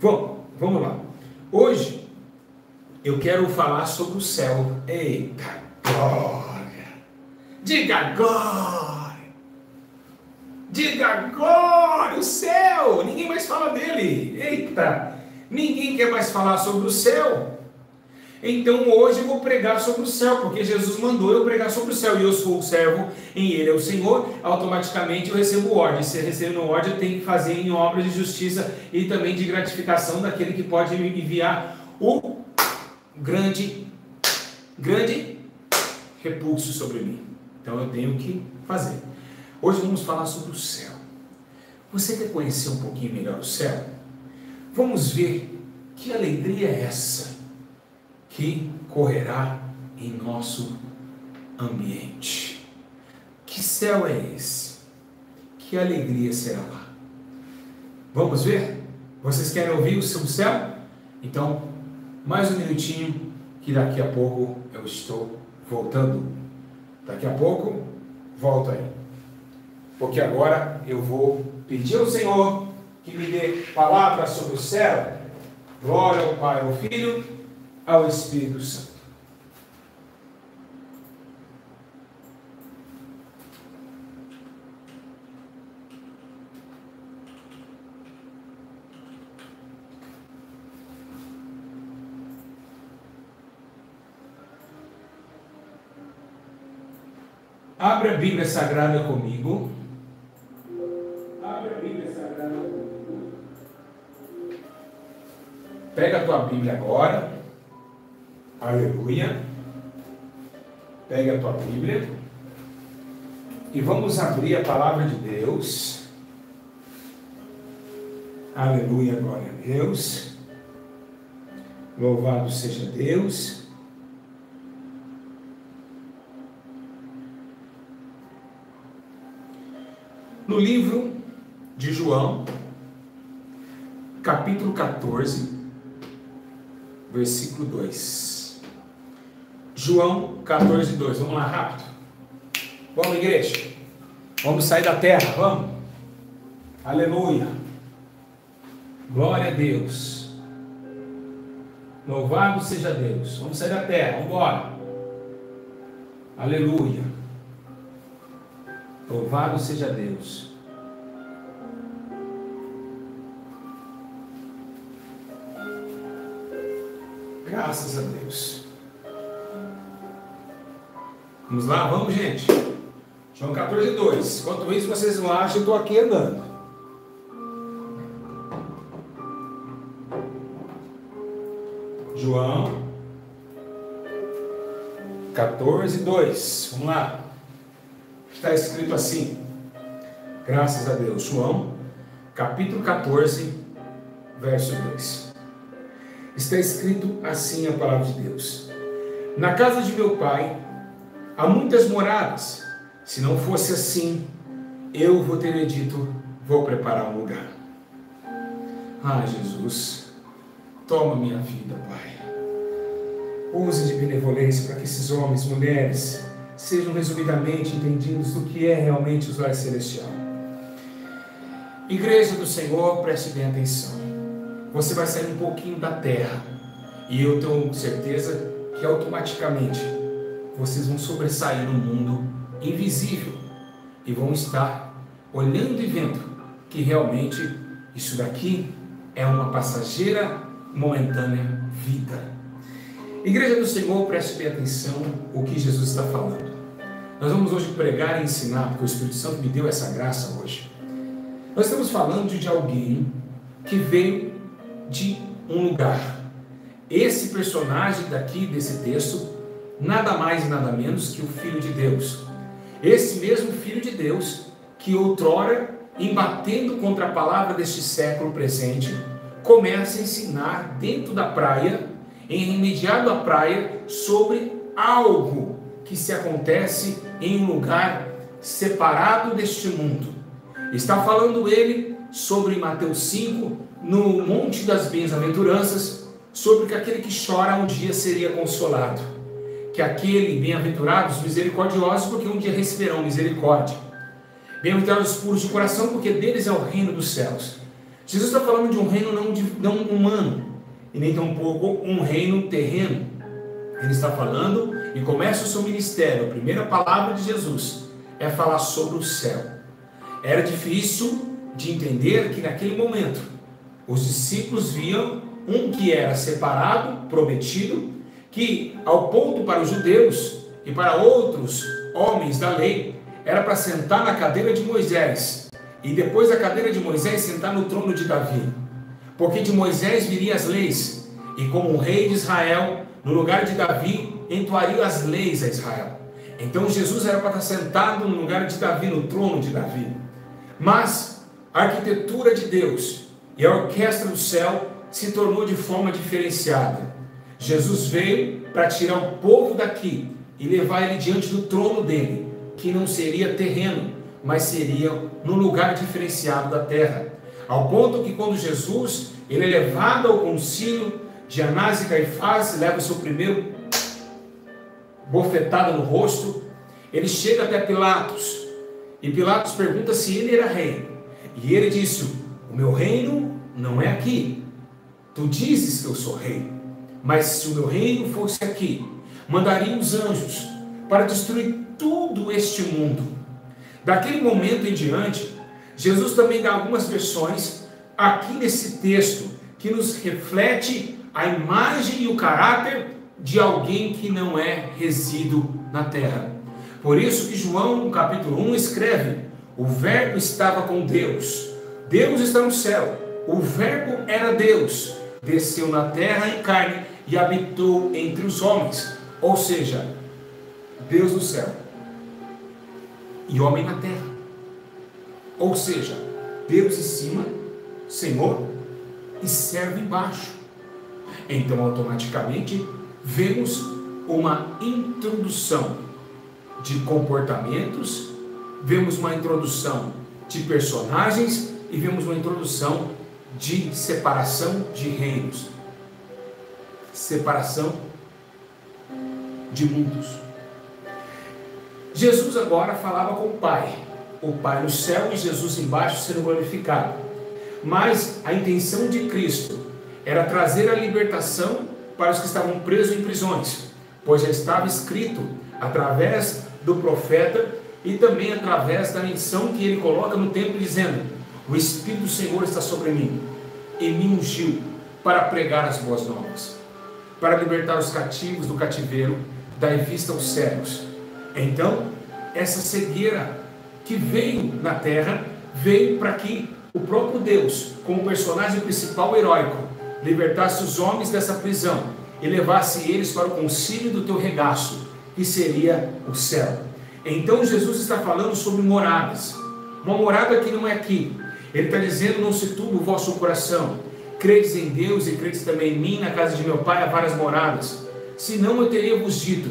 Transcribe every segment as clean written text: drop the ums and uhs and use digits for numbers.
Vamos lá. Hoje eu quero falar sobre o céu. Eita, glória! Diga glória! Diga glória! O céu! Ninguém mais fala dele. Eita! Ninguém quer mais falar sobre o céu. Então hoje eu vou pregar sobre o céu, porque Jesus mandou eu pregar sobre o céu, e eu sou o servo, em Ele é o Senhor, automaticamente eu recebo ordem. Se eu recebo ordem, eu tenho que fazer em obras de justiça e também de gratificação daquele que pode me enviar o grande repulso sobre mim. Então eu tenho que fazer. Hoje vamos falar sobre o céu. Você quer conhecer um pouquinho melhor o céu? Vamos ver que alegria é essa que correrá em nosso ambiente. Que céu é esse? Que alegria será lá? Vamos ver? Vocês querem ouvir o seu céu? Então, mais um minutinho, que daqui a pouco eu estou voltando. Daqui a pouco, volto aí. Porque agora eu vou pedir ao Senhor que me dê palavras sobre o céu. Glória ao Pai, ao Filho, ao Espírito Santo. Abra a Bíblia Sagrada comigo. Abra a Bíblia Sagrada comigo. Pega a tua Bíblia agora. Aleluia. Pega a tua Bíblia. E vamos abrir a palavra de Deus. Aleluia, glória a Deus. Louvado seja Deus. No livro de João, capítulo 14, versículo 2. João 14, 2. Vamos lá, rápido. Vamos, igreja. Vamos sair da terra, vamos. Aleluia. Glória a Deus. Louvado seja Deus. Vamos sair da terra, vamos embora. Aleluia. Louvado seja Deus. Graças a Deus. Vamos lá, vamos, gente. João 14, 2. Enquanto isso, vocês não acham, eu estou aqui andando. João 14, 2. Vamos lá. Está escrito assim, graças a Deus, João, capítulo 14, verso 2. Está escrito assim a palavra de Deus: na casa de meu pai há muitas moradas, se não fosse assim, eu vou ter dito, vou preparar um lugar. Ah, Jesus, toma minha vida, Pai. Use de benevolência para que esses homens, mulheres, sejam resumidamente entendidos do que é realmente o lar celestial. Igreja do Senhor, preste bem atenção. Você vai sair um pouquinho da terra, e eu tenho certeza que automaticamente vocês vão sobressair no mundo invisível e vão estar olhando e vendo que realmente isso daqui é uma passageira, momentânea vida. Igreja do Senhor, preste bem atenção o que Jesus está falando. Nós vamos hoje pregar e ensinar, porque o Espírito Santo me deu essa graça hoje. Nós estamos falando de alguém que veio de um lugar. Esse personagem daqui, desse texto, nada mais e nada menos que o Filho de Deus. Esse mesmo Filho de Deus, que outrora, embatendo contra a palavra deste século presente, começa a ensinar dentro da praia, remediado à praia, sobre algo que se acontece em um lugar separado deste mundo. Está falando ele sobre Mateus 5, no Monte das Bem-aventuranças, sobre que aquele que chora um dia seria consolado, que aquele bem-aventurados, misericordiosos, porque um dia receberão misericórdia. Bem-aventurados os puros de coração, porque deles é o reino dos céus. Jesus está falando de um reino não humano, e nem tampouco um reino terreno. Ele está falando e começa o seu ministério. A primeira palavra de Jesus é falar sobre o céu. Era difícil de entender que naquele momento os discípulos viam um que era separado, prometido, que ao ponto para os judeus e para outros homens da lei, era para sentar na cadeira de Moisés, e depois da cadeira de Moisés sentar no trono de Davi, porque de Moisés viriam as leis, e como um rei de Israel, no lugar de Davi, entoaria as leis a Israel. Então Jesus era para estar sentado no lugar de Davi, no trono de Davi. Mas a arquitetura de Deus e a orquestra do céu se tornou de forma diferenciada. Jesus veio para tirar o povo daqui e levar ele diante do trono dele, que não seria terreno, mas seria no lugar diferenciado da terra. Ao ponto que quando Jesus ele é levado ao concílio de Anás e Caifás, leva o seu primeiro bofetada no rosto, ele chega até Pilatos, e Pilatos pergunta se ele era rei, e ele disse: o meu reino não é aqui, tu dizes que eu sou rei, mas se o meu reino fosse aqui, mandaria os anjos para destruir tudo este mundo. Daquele momento em diante, Jesus também dá algumas versões aqui nesse texto, que nos reflete a imagem e o caráter de alguém que não é resíduo na terra. Por isso que João, no capítulo 1, escreve: o verbo estava com Deus, Deus está no céu, o verbo era Deus, desceu na terra em carne e habitou entre os homens. Ou seja, Deus no céu e homem na terra. Ou seja, Deus em cima, Senhor, e servo embaixo. Então automaticamente vemos uma introdução de comportamentos, vemos uma introdução de personagens e vemos uma introdução de separação de reinos, separação de mundos. Jesus agora falava com o Pai no céu e Jesus embaixo sendo glorificado. Mas a intenção de Cristo era trazer a libertação para os que estavam presos em prisões, pois já estava escrito através do profeta e também através da menção que ele coloca no templo, dizendo: o Espírito do Senhor está sobre mim e me ungiu para pregar as boas novas, para libertar os cativos do cativeiro, dar vista aos cegos. Então, essa cegueira que veio na terra, veio para que o próprio Deus, como personagem principal heróico, libertasse os homens dessa prisão e levasse eles para o concílio do teu regaço, que seria o céu. Então Jesus está falando sobre moradas, uma morada que não é aqui. Ele está dizendo: não se turbe o vosso coração, credes em Deus e credes também em mim, na casa de meu Pai há várias moradas, senão eu teria vos dito,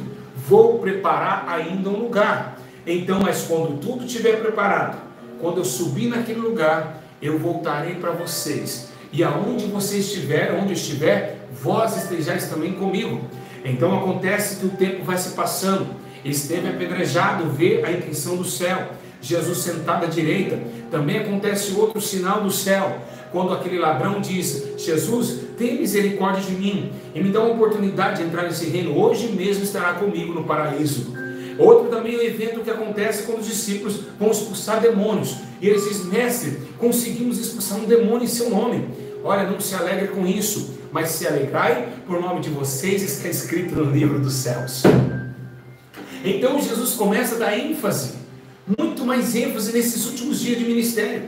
vou preparar ainda um lugar. Então, mas quando tudo estiver preparado, quando eu subir naquele lugar, eu voltarei para vocês, e aonde você estiver, onde eu estiver, vós estejais também comigo. Então acontece que o tempo vai se passando. Esteve apedrejado, vê a intenção do céu, Jesus sentado à direita. Também acontece outro sinal do céu, quando aquele ladrão diz: Jesus, tem misericórdia de mim e me dá uma oportunidade de entrar nesse reino, hoje mesmo estará comigo no paraíso. Outro também é o evento que acontece quando os discípulos vão expulsar demônios, e eles dizem: mestre, conseguimos expulsar um demônio em seu nome. Olha, não se alegre com isso, mas se alegrai por nome de vocês, está escrito no livro dos céus. Então Jesus começa a dar ênfase, muito mais ênfase nesses últimos dias de ministério.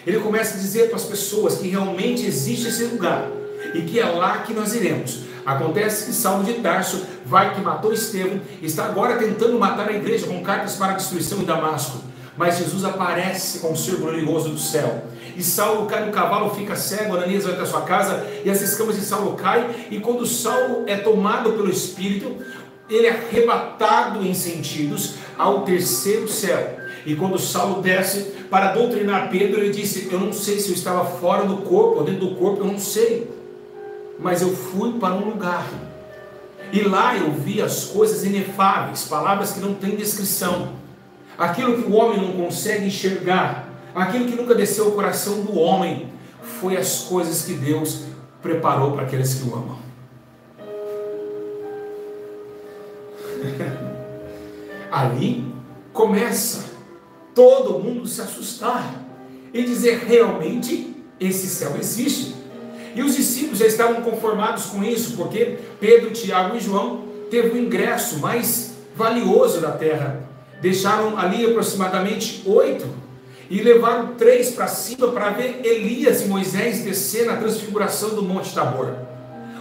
Ele começa a dizer para as pessoas que realmente existe esse lugar, e que é lá que nós iremos. Acontece que Saulo de Tarso vai, que matou Estevão, está agora tentando matar a igreja com cartas para a destruição em Damasco. Mas Jesus aparece com o ser glorioso do céu, e Saulo cai no cavalo, fica cego. Ananias vai até a sua casa, e as escamas de Saulo caem, e quando Saulo é tomado pelo Espírito, ele é arrebatado em sentidos ao terceiro céu. E quando Saulo desce para doutrinar Pedro, ele disse: eu não sei se eu estava fora do corpo ou dentro do corpo, eu não sei, mas eu fui para um lugar, e lá eu vi as coisas inefáveis, palavras que não têm descrição, aquilo que o homem não consegue enxergar, aquilo que nunca desceu ao coração do homem, foi as coisas que Deus preparou para aqueles que o amam. Ali começa todo mundo se assustar e dizer: realmente esse céu existe. E os discípulos já estavam conformados com isso, porque Pedro, Tiago e João teve o ingresso mais valioso da terra. Deixaram ali aproximadamente 8 e levaram 3 para cima para ver Elias e Moisés descer na transfiguração do Monte Tabor,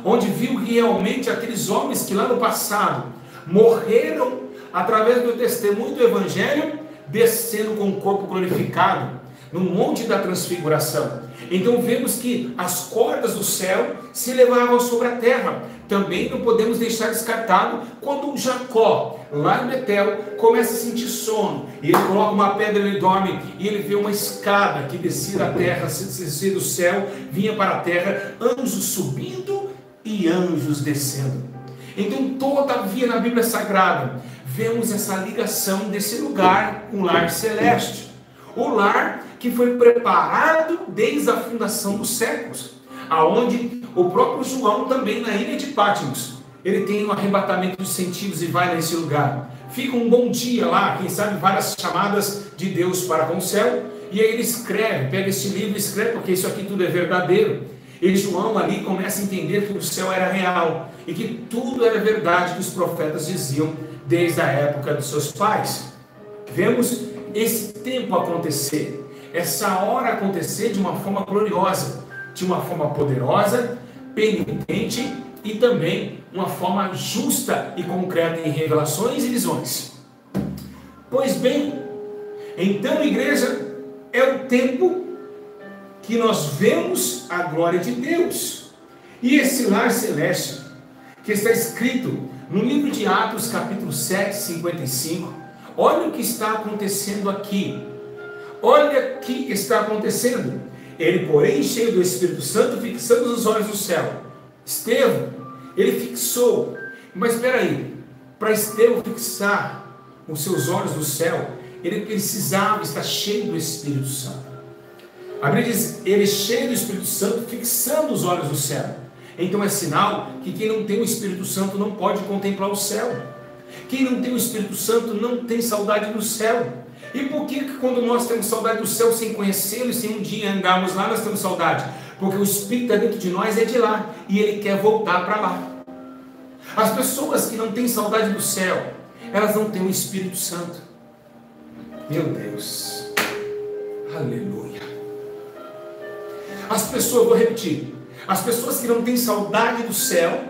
onde viu realmente aqueles homens que lá no passado morreram através do testemunho do Evangelho, descendo com o corpo glorificado no Monte da Transfiguração. Então vemos que as cordas do céu se levavam sobre a terra. Também não podemos deixar descartado quando Jacó, lá em Betel, começa a sentir sono, e ele coloca uma pedra, ele dorme, e ele vê uma escada que descia da terra, descia do céu, vinha para a terra, anjos subindo e anjos descendo. Então todavia na Bíblia Sagrada vemos essa ligação desse lugar com o lar celeste, o lar que foi preparado desde a fundação dos séculos, aonde o próprio João também na ilha de Patmos, ele tem um arrebatamento dos sentidos e vai nesse lugar, fica um bom dia lá, quem sabe várias chamadas de Deus para com o céu, e aí ele escreve, pega esse livro e escreve, porque isso aqui tudo é verdadeiro. E João ali começa a entender que o céu era real, e que tudo era verdade que os profetas diziam desde a época dos seus pais. Vemos esse tempo acontecer, essa hora acontecer de uma forma gloriosa, de uma forma poderosa, penitente e também uma forma justa e concreta em revelações e visões. Pois bem, então, igreja, é o tempo que nós vemos a glória de Deus. E esse lar celeste, que está escrito no livro de Atos, capítulo 7, 55, olha o que está acontecendo aqui. Olha o que está acontecendo. Ele, porém, cheio do Espírito Santo, fixando os olhos no céu. Estevão, ele fixou. Mas espera aí, para Estevão fixar os seus olhos no céu, ele precisava estar cheio do Espírito Santo. A Bíblia diz, ele cheio do Espírito Santo, fixando os olhos no céu. Então é sinal que quem não tem o Espírito Santo não pode contemplar o céu. Quem não tem o Espírito Santo não tem saudade do céu. E por que quando nós temos saudade do céu sem conhecê-lo e sem um dia andarmos lá, nós temos saudade? Porque o Espírito dentro de nós é de lá e ele quer voltar para lá. As pessoas que não têm saudade do céu, elas não têm o Espírito Santo. Meu Deus, aleluia. As pessoas, vou repetir, as pessoas que não têm saudade do céu,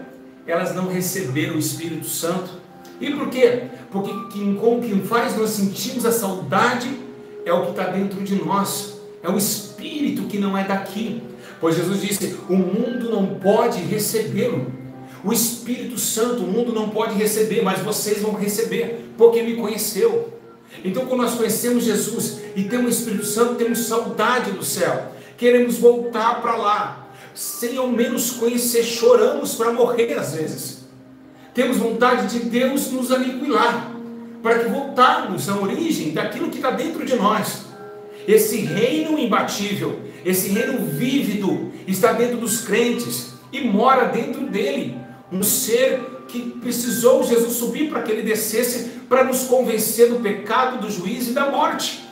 elas não receberam o Espírito Santo. E por quê? Porque quem faz nós sentirmos a saudade é o que está dentro de nós, é o Espírito que não é daqui. Pois Jesus disse, o mundo não pode recebê-lo, o Espírito Santo o mundo não pode receber, mas vocês vão receber, porque me conheceu. Então quando nós conhecemos Jesus e temos o Espírito Santo, temos saudade do céu, queremos voltar para lá, sem ao menos conhecer, choramos para morrer às vezes. Temos vontade de Deus nos aniquilar, para que voltarmos à origem daquilo que está dentro de nós. Esse reino imbatível, esse reino vívido, está dentro dos crentes e mora dentro dele. Um ser que precisou Jesus subir para que ele descesse, para nos convencer do pecado, do juízo e da morte.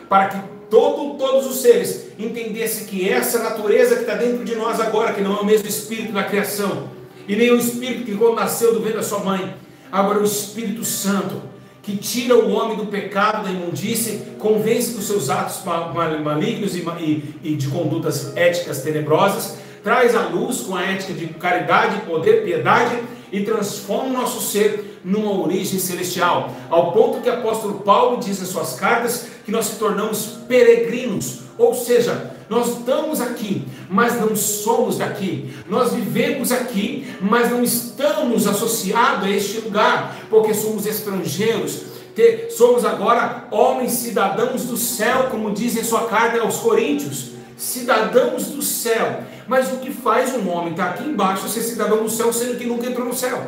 Para que todos os seres entendessem que essa natureza que está dentro de nós agora, que não é o mesmo Espírito da criação, e nem o Espírito que quando nasceu do ventre da sua mãe, agora o Espírito Santo, que tira o homem do pecado, da imundície, convence dos seus atos malignos e de condutas éticas tenebrosas, traz a luz com a ética de caridade, poder, piedade, e transforma o nosso ser numa origem celestial, ao ponto que o apóstolo Paulo diz em suas cartas, que nós se tornamos peregrinos, ou seja, nós estamos aqui, mas não somos daqui. Nós vivemos aqui, mas não estamos associados a este lugar, porque somos estrangeiros. Somos agora homens cidadãos do céu, como diz em sua carta aos Coríntios, cidadãos do céu. Mas o que faz um homem estar aqui embaixo ser cidadão do céu, sendo que nunca entrou no céu?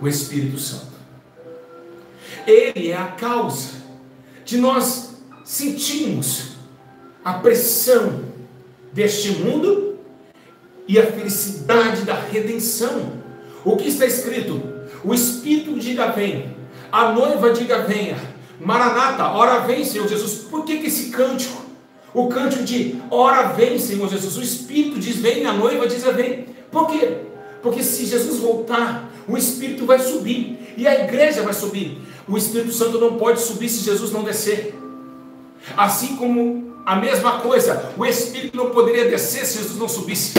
O Espírito Santo. Ele é a causa de nós sentirmos a pressão deste mundo e a felicidade da redenção. O que está escrito? O Espírito diga vem, a noiva diga venha, Maranata, ora vem, Senhor Jesus. Por que esse cântico? O cântico de ora vem, Senhor Jesus. O Espírito diz vem, a noiva diz vem. Por quê? Porque se Jesus voltar, o Espírito vai subir e a igreja vai subir. O Espírito Santo não pode subir se Jesus não descer. Assim como a mesma coisa, o Espírito não poderia descer se Jesus não subisse.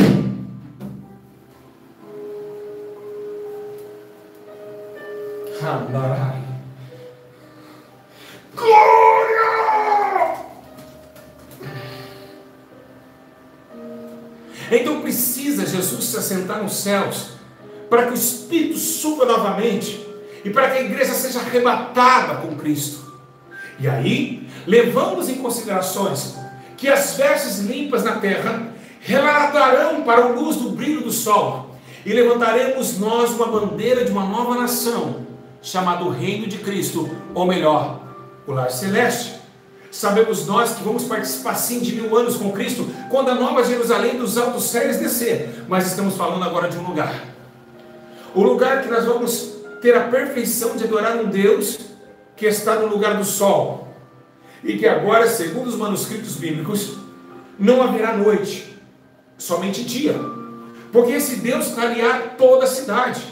Glória! Então precisa Jesus se assentar nos céus para que o Espírito suba novamente e para que a igreja seja arrebatada com Cristo. E aí, levamos em considerações que as vestes limpas na terra relatarão para a luz do brilho do sol, e levantaremos nós uma bandeira de uma nova nação, chamada o Reino de Cristo, ou melhor, o lar celeste. Sabemos nós que vamos participar sim de 1000 anos com Cristo, quando a nova Jerusalém dos altos céus descer, mas estamos falando agora de um lugar. O lugar que nós vamos ter a perfeição de adorar um Deus que está no lugar do sol, e que agora, segundo os manuscritos bíblicos, não haverá noite, somente dia, porque esse Deus clarear toda a cidade.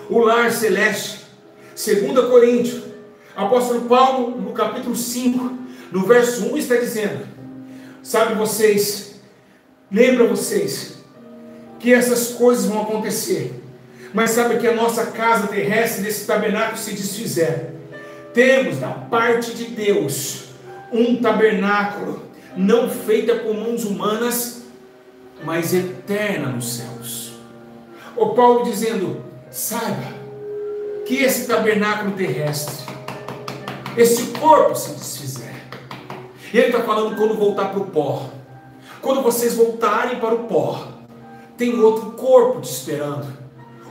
O lar celeste, 2 Coríntios, apóstolo Paulo, no capítulo 5, no verso 1, está dizendo, sabe vocês, lembra vocês, que essas coisas vão acontecer, mas sabe que a nossa casa terrestre, desse tabernáculo, se desfizer. Temos da parte de Deus um tabernáculo, não feita por mãos humanas, mas eterna nos céus. O Paulo dizendo, saiba que esse tabernáculo terrestre, esse corpo se desfizer. E ele está falando quando voltar para o pó. Quando vocês voltarem para o pó, tem outro corpo te esperando.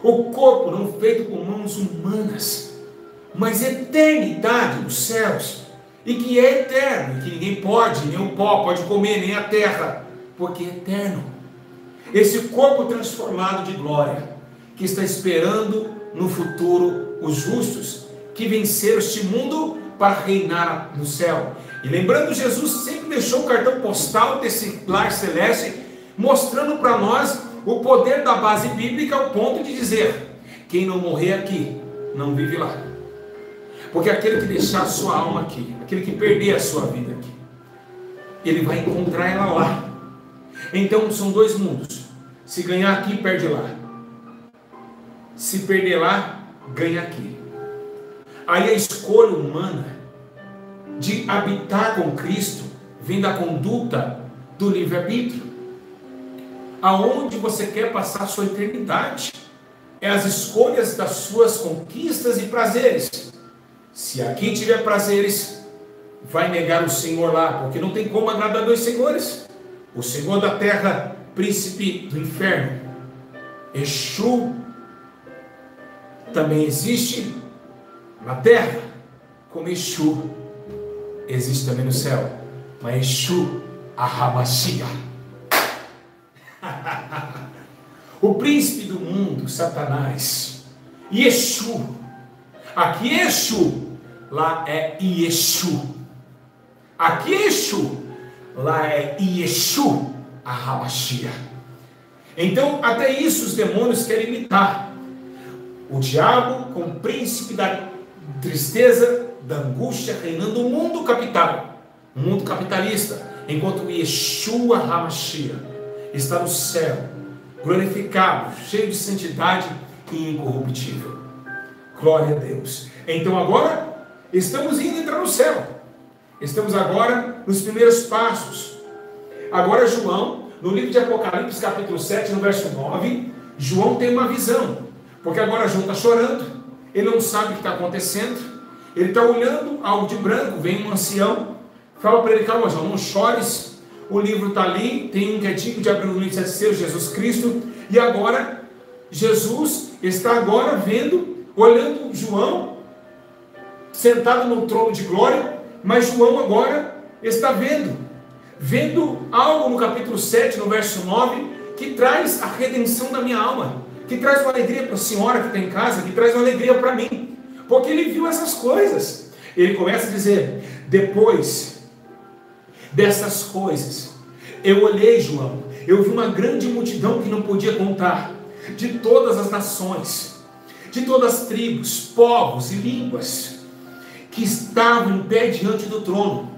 O corpo não feito por mãos humanas, mas eternidade nos céus, e que é eterno, que ninguém pode, nem o pó pode comer, nem a terra, porque é eterno. Esse corpo transformado de glória, que está esperando no futuro os justos, que venceram este mundo para reinar no céu. E lembrando, Jesus sempre deixou o cartão postal desse lar celeste, mostrando para nós o poder da base bíblica, ao ponto de dizer, quem não morrer aqui, não vive lá. Porque aquele que deixar a sua alma aqui, aquele que perder a sua vida aqui, ele vai encontrar ela lá. Então são dois mundos. Se ganhar aqui, perde lá. Se perder lá, ganha aqui. Aí a escolha humana de habitar com Cristo vem da conduta do livre-arbítrio. Aonde você quer passar a sua eternidade é as escolhas das suas conquistas e prazeres. Se aqui tiver prazeres, vai negar o Senhor lá, porque não tem como agradar dois senhores. O Senhor da terra, príncipe do inferno. Exu também existe na terra, como Exu existe também no céu, mas Exu Arrabashia. O príncipe do mundo, Satanás, e Exu. Aqui é Exu, lá é Yeshu. Aqui é Exu, lá é Yeshu Arrabashia. Então, até isso os demônios querem imitar. O diabo com o príncipe da tristeza, da angústia, reinando o mundo capital, o mundo capitalista, enquanto o Yeshua HaMashiach está no céu, glorificado, cheio de santidade e incorruptível. Glória a Deus. Então agora estamos indo entrar no céu. Estamos agora nos primeiros passos. Agora João, no livro de Apocalipse, capítulo 7, no verso 9, João tem uma visão. Porque agora João está chorando, ele não sabe o que está acontecendo, ele está olhando algo de branco, vem um ancião, fala para ele, calma João, não chores, o livro está ali, tem um que é digno de abrir o livro de seus, Jesus Cristo, e agora, Jesus está agora vendo, olhando João, sentado no trono de glória, mas João agora está vendo, vendo algo no capítulo 7, no verso 9, que traz a redenção da minha alma, que traz uma alegria para a senhora que está em casa, que traz uma alegria para mim, porque ele viu essas coisas. Ele começa a dizer: depois dessas coisas, eu olhei, João, eu vi uma grande multidão que não podia contar, de todas as nações, de todas as tribos, povos e línguas, que estavam em pé diante do trono,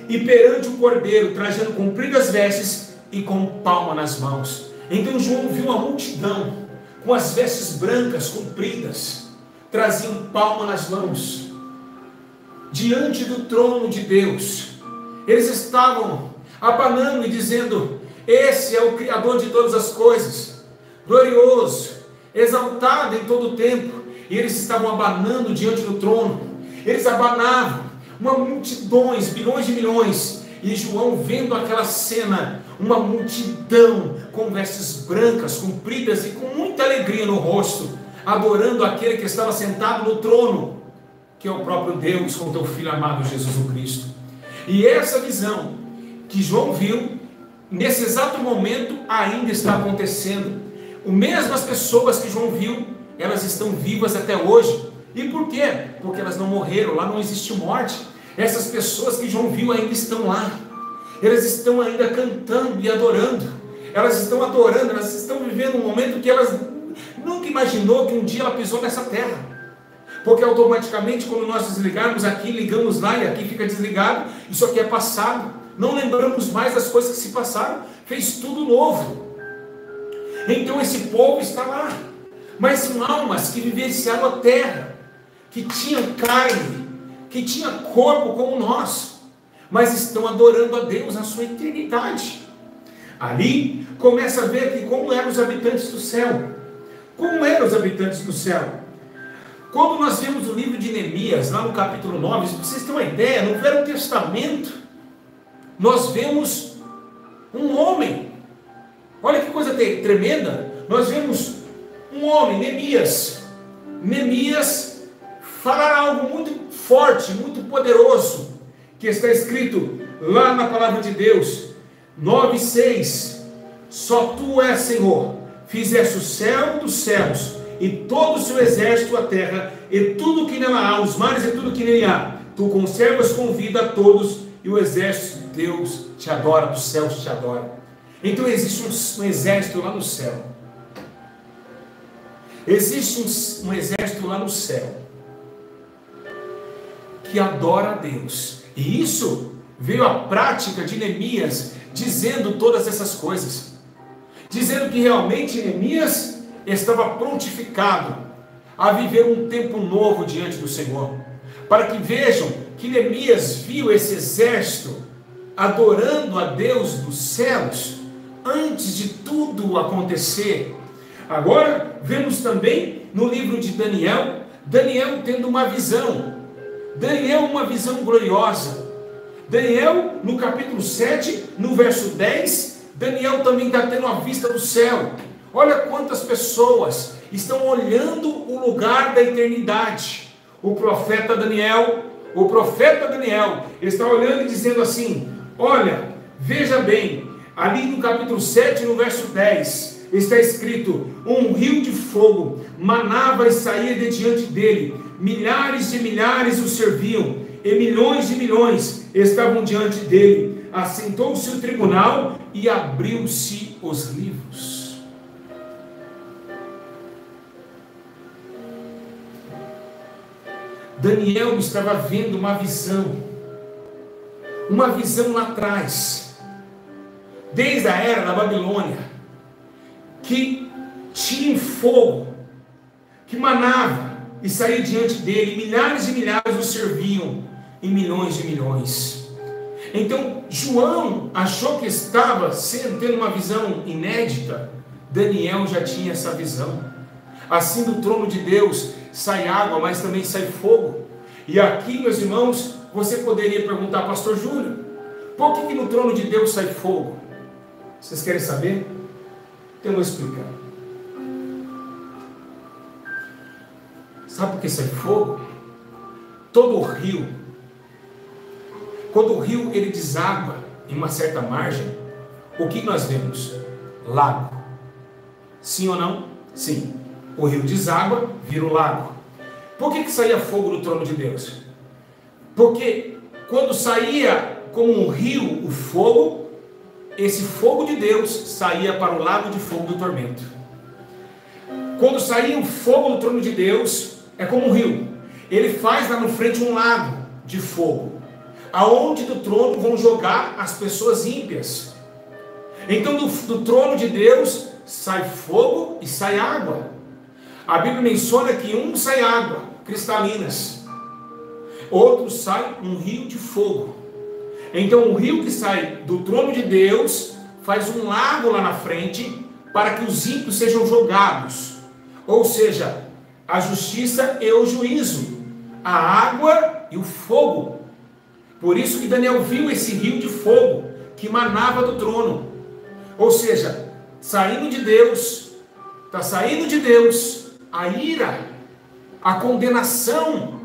e perante o Cordeiro, trajando compridas vestes e com palma nas mãos. Então João viu uma multidão, com as vestes brancas, compridas, traziam palma nas mãos, diante do trono de Deus. Eles estavam abanando e dizendo: esse é o Criador de todas as coisas, glorioso, exaltado em todo o tempo. E eles estavam abanando diante do trono. Eles abanavam, uma multidões, bilhões de milhões. E João, vendo aquela cena, uma multidão com vestes brancas, compridas e com muita alegria no rosto, adorando aquele que estava sentado no trono, que é o próprio Deus, com teu Filho amado Jesus o Cristo. E essa visão que João viu, nesse exato momento ainda está acontecendo. As mesmas pessoas que João viu, elas estão vivas até hoje. E por quê? Porque elas não morreram, lá não existe morte. Essas pessoas que João viu ainda estão lá, elas estão ainda cantando e adorando, elas estão adorando, elas estão vivendo um momento que elas nunca imaginou que um dia ela pisou nessa terra, porque automaticamente quando nós desligarmos aqui, ligamos lá e aqui fica desligado, isso aqui é passado, não lembramos mais das coisas que se passaram, fez tudo novo. Então esse povo está lá, mas são almas que vivenciaram a terra, que tinham carne, que tinha corpo como nós, mas estão adorando a Deus na sua eternidade. Ali começa a ver que como eram os habitantes do céu. Como eram os habitantes do céu? Quando nós vemos o livro de Neemias, lá no capítulo 9, para vocês terem uma ideia, no Velho Testamento, nós vemos um homem. Olha que coisa tremenda. Nós vemos um homem, Neemias. Neemias falar algo muito forte, muito poderoso, que está escrito lá na palavra de Deus, 9:6, só tu és Senhor, fizeste o céu dos céus, e todo o seu exército a terra, e tudo que nela há, os mares e tudo que nele há, tu conservas com vida a todos, e o exército de Deus te adora, dos céus te adora. Então existe um exército lá no céu, existe um exército lá no céu, que adora a Deus. E isso veio a prática de Neemias, dizendo todas essas coisas, dizendo que realmente Neemias estava prontificado a viver um tempo novo diante do Senhor, para que vejam que Neemias viu esse exército adorando a Deus dos céus, antes de tudo acontecer. Agora vemos também no livro de Daniel, Daniel tendo uma visão, Daniel uma visão gloriosa. Daniel no capítulo 7, no verso 10, Daniel também está tendo a vista do céu. Olha quantas pessoas estão olhando o lugar da eternidade. O profeta Daniel está olhando e dizendo assim: olha, veja bem, ali no capítulo 7, no verso 10, está escrito: um rio de fogo manava e saía de diante dele, milhares de milhares o serviam, e milhões de milhões estavam diante dele. Assentou-se o tribunal e abriu-se os livros. Daniel estava vendo uma visão lá atrás, desde a era da Babilônia, que tinha um fogo que manava e saía diante dele, milhares e milhares o serviam, e milhões de milhões. Então João achou que estava tendo uma visão inédita. Daniel já tinha essa visão. Assim do trono de Deus sai água, mas também sai fogo. E aqui, meus irmãos, você poderia perguntar: pastor Júlio, por que no trono de Deus sai fogo? Vocês querem saber? Então eu vou explicar. Sabe por que sai fogo? Todo o rio, quando o rio ele deságua, em uma certa margem, o que nós vemos? Lago. Sim ou não? Sim. O rio deságua, vira o lago. Por que saía fogo do trono de Deus? Porque quando saía como um rio o fogo, esse fogo de Deus saía para o lago de fogo do tormento. Quando saía o fogo do trono de Deus, é como um rio. Ele faz lá no frente um lago de fogo, aonde do trono vão jogar as pessoas ímpias. Então do trono de Deus sai fogo e sai água. A Bíblia menciona que um sai água, cristalinas, outro sai um rio de fogo. Então o rio que sai do trono de Deus faz um lago lá na frente para que os ímpios sejam jogados. Ou seja, a justiça e o juízo, a água e o fogo. Por isso que Daniel viu esse rio de fogo que manava do trono. Ou seja, saindo de Deus, está saindo de Deus a ira, a condenação.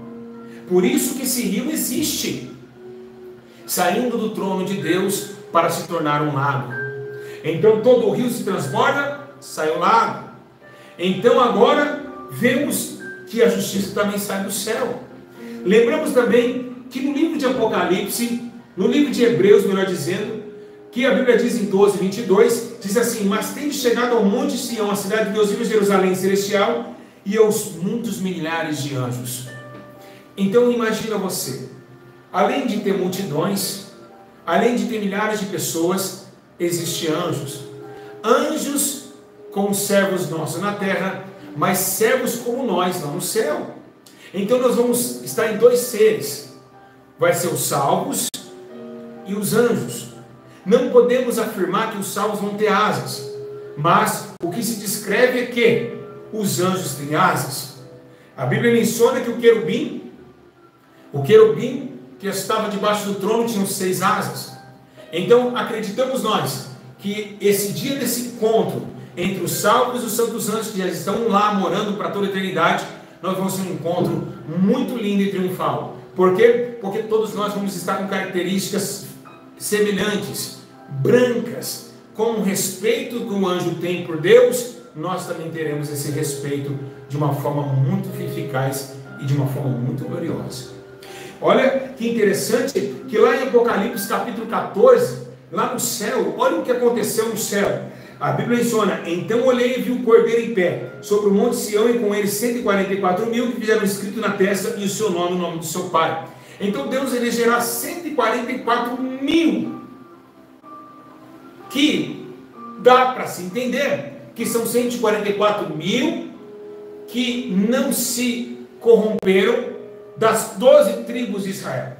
Por isso que esse rio existe, saindo do trono de Deus para se tornar um lago. Então todo o rio se transborda, sai o lago. Então agora vemos que a justiça também sai do céu. Lembramos também que no livro de Apocalipse, no livro de Hebreus, melhor dizendo, que a Bíblia diz em 12, 22, diz assim: mas tende chegado ao monte Sião, a cidade de Deus vivo, Jerusalém celestial, e aos muitos milhares de anjos. Então imagina você, além de ter multidões, além de ter milhares de pessoas, existem anjos. Anjos como servos nossos na terra, mas servos como nós lá no céu. Então nós vamos estar em dois seres. Vai ser os salvos e os anjos. Não podemos afirmar que os salvos vão ter asas, mas o que se descreve é que os anjos têm asas. A Bíblia menciona que o querubim que estava debaixo do trono tinha 6 asas. Então acreditamos nós que esse dia desse encontro entre os salvos e os santos anjos que já estão lá morando para toda a eternidade, nós vamos ter um encontro muito lindo e triunfal. Por quê? Porque todos nós vamos estar com características semelhantes, brancas, com o respeito que o anjo tem por Deus. Nós também teremos esse respeito de uma forma muito eficaz e de uma forma muito gloriosa. Olha que interessante que lá em Apocalipse capítulo 14, lá no céu, olha o que aconteceu no céu. A Bíblia menciona: então olhei e vi o cordeiro em pé sobre o monte Sião, e com ele 144 mil que fizeram escrito na testa e o seu nome, o nome do seu pai. Então Deus elegerá 144 mil, que dá para se entender que são 144 mil que não se corromperam das 12 tribos de Israel.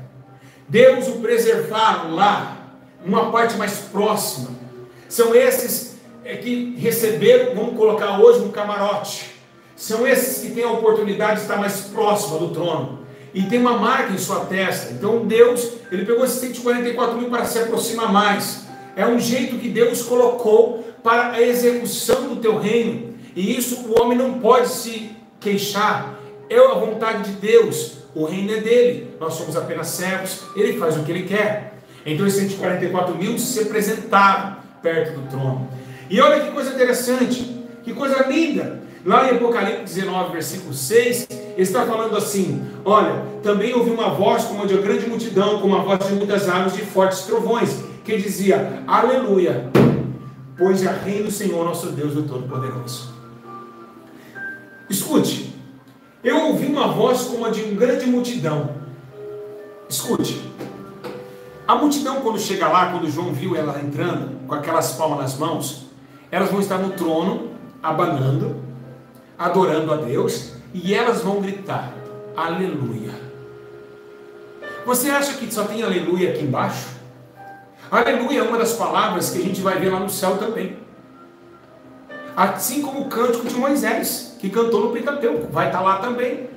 Deus o preservaram lá, uma parte mais próxima. São esses que receberam, vamos colocar hoje, um camarote. São esses que têm a oportunidade de estar mais próxima do trono. E tem uma marca em sua testa. Então Deus, ele pegou esses 144 mil para se aproximar mais. É um jeito que Deus colocou para a execução do teu reino. E isso o homem não pode se queixar. É a vontade de Deus. O reino é dele. Nós somos apenas servos. Ele faz o que ele quer. Então esses 144 mil se apresentaram perto do trono. E olha que coisa interessante, que coisa linda. Lá em Apocalipse 19, versículo 6, está falando assim: olha, também ouvi uma voz como a de uma grande multidão, como a voz de muitas águas, de fortes trovões, que dizia: aleluia, pois já reina o Senhor nosso Deus, o Todo-Poderoso. Escute, eu ouvi uma voz como a de uma grande multidão. Escute, a multidão, quando chega lá, quando João viu ela entrando com aquelas palmas nas mãos, elas vão estar no trono, abanando, adorando a Deus, e elas vão gritar: aleluia. Você acha que só tem aleluia aqui embaixo? Aleluia é uma das palavras que a gente vai ver lá no céu também. Assim como o cântico de Moisés, que cantou no Pentateuco, vai estar lá também.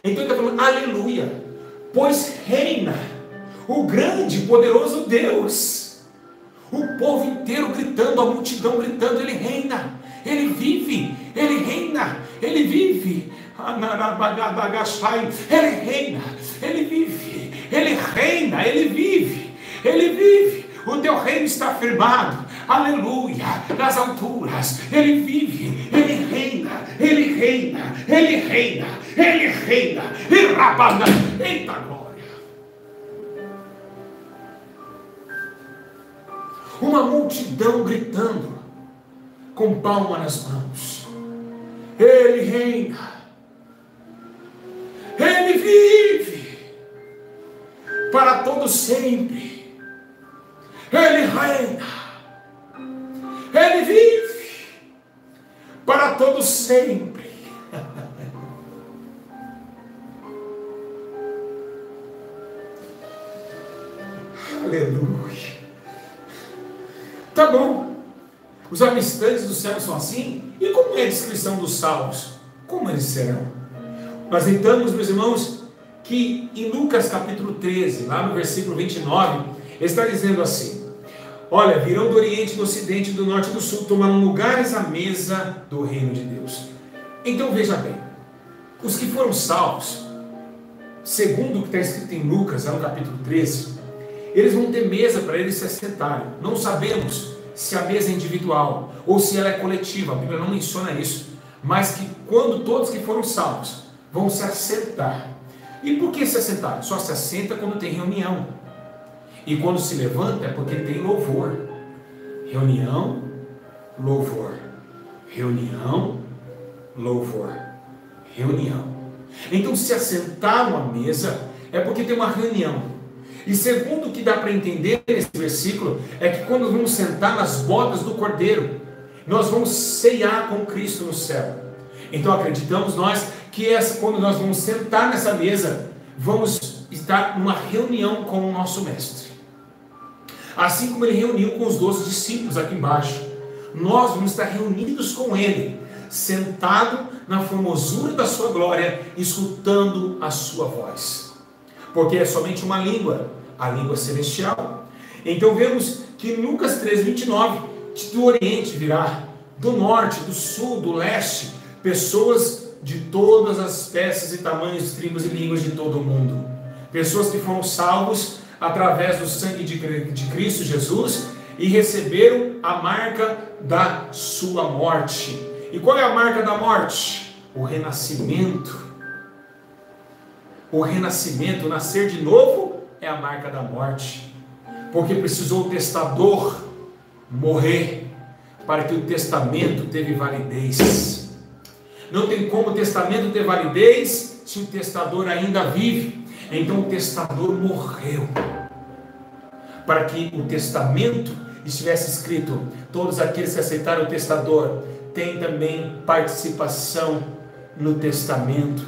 Então ele está falando: aleluia, pois reina o grande e poderoso Deus. O povo inteiro gritando, a multidão gritando: ele reina, ele vive, ele reina, ele vive. Ele reina, ele vive, ele reina, ele vive, ele vive. O teu reino está firmado, aleluia, nas alturas. Ele vive, ele reina, ele reina, ele reina, ele reina. E rabana, eita glória. Uma multidão gritando, com palma nas mãos. Ele reina, ele vive, para todo sempre. Ele reina, ele vive, para todo sempre. Aleluia. Tá bom. Os habitantes do céu são assim? E como é a descrição dos salvos? Como eles serão? Nós entramos, meus irmãos, que em Lucas capítulo 13, lá no versículo 29, ele está dizendo assim: olha, virão do Oriente, do Ocidente, do Norte e do Sul, tomarão lugares à mesa do reino de Deus. Então veja bem, os que foram salvos, segundo o que está escrito em Lucas, lá no capítulo 13, eles vão ter mesa para eles se assentarem. Não sabemos se a mesa é individual ou se ela é coletiva, a Bíblia não menciona isso, mas que quando todos que foram salvos vão se assentar. E por que se assentar? Só se assenta quando tem reunião. E quando se levanta é porque tem louvor. Reunião, louvor. Reunião, louvor. Reunião. Então se assentaram à mesa é porque tem uma reunião. E segundo o que dá para entender nesse versículo, é que quando vamos sentar nas bodas do Cordeiro, nós vamos ceiar com Cristo no céu. Então acreditamos nós que quando nós vamos sentar nessa mesa, vamos estar numa reunião com o nosso Mestre. Assim como ele reuniu com os 12 discípulos aqui embaixo, nós vamos estar reunidos com ele, sentado na formosura da sua glória, escutando a sua voz. Porque é somente uma língua, a língua celestial. Então vemos que em Lucas 13, 29, do Oriente virá, do Norte, do Sul, do Leste, pessoas de todas as espécies e tamanhos, tribos e línguas de todo o mundo. Pessoas que foram salvos através do sangue de Cristo Jesus e receberam a marca da sua morte. E qual é a marca da morte? O renascimento. O renascimento, o nascer de novo, é a marca da morte. Porque precisou o testador morrer para que o testamento teve validez. Não tem como o testamento ter validez se o testador ainda vive. Então o testador morreu para que o testamento estivesse escrito: todos aqueles que aceitaram o testador têm também participação no testamento,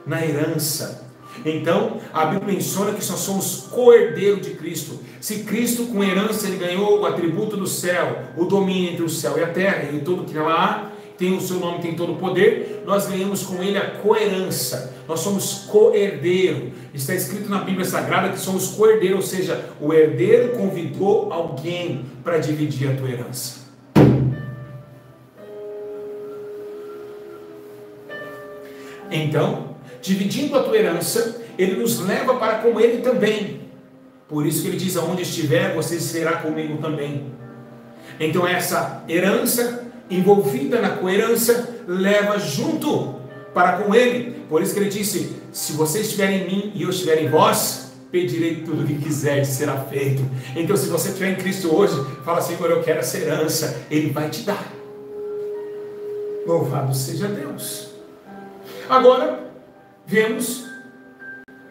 na herança. Então a Bíblia menciona que nós somos co-herdeiro de Cristo. Se Cristo com herança ele ganhou o atributo do céu, o domínio entre o céu e a terra e tudo que lá há, tem o seu nome, tem todo o poder, nós ganhamos com ele a coherança. Nós somos co-herdeiro. Está escrito na Bíblia Sagrada que somos co-herdeiro, ou seja, o herdeiro convidou alguém para dividir a tua herança. Então, dividindo a tua herança, ele nos leva para com ele também. Por isso que ele diz: aonde estiver, você será comigo também. Então essa herança, envolvida na coherança, leva junto para com ele. Por isso que ele disse: se você estiver em mim e eu estiver em vós, pedirei tudo o que quiser, será feito. Então se você estiver em Cristo hoje, fala: Senhor, eu quero essa herança, ele vai te dar. Louvado seja Deus. Agora vemos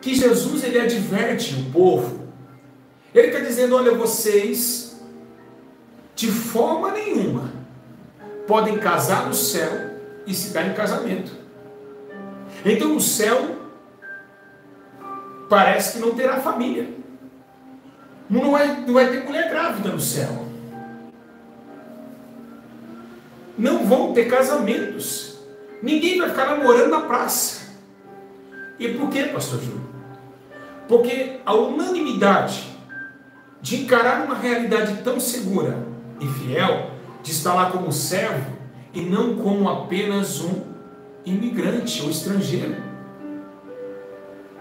que Jesus ele adverte o povo. Ele está dizendo: olha, vocês de forma nenhuma podem casar no céu e se dar em casamento. Então no céu parece que não terá família. Não vai ter mulher grávida no céu. Não vão ter casamentos. Ninguém vai ficar namorando na praça. E por quê, pastor Júlio? Porque a unanimidade de encarar uma realidade tão segura e fiel, de estar lá como servo e não como apenas um imigrante ou estrangeiro.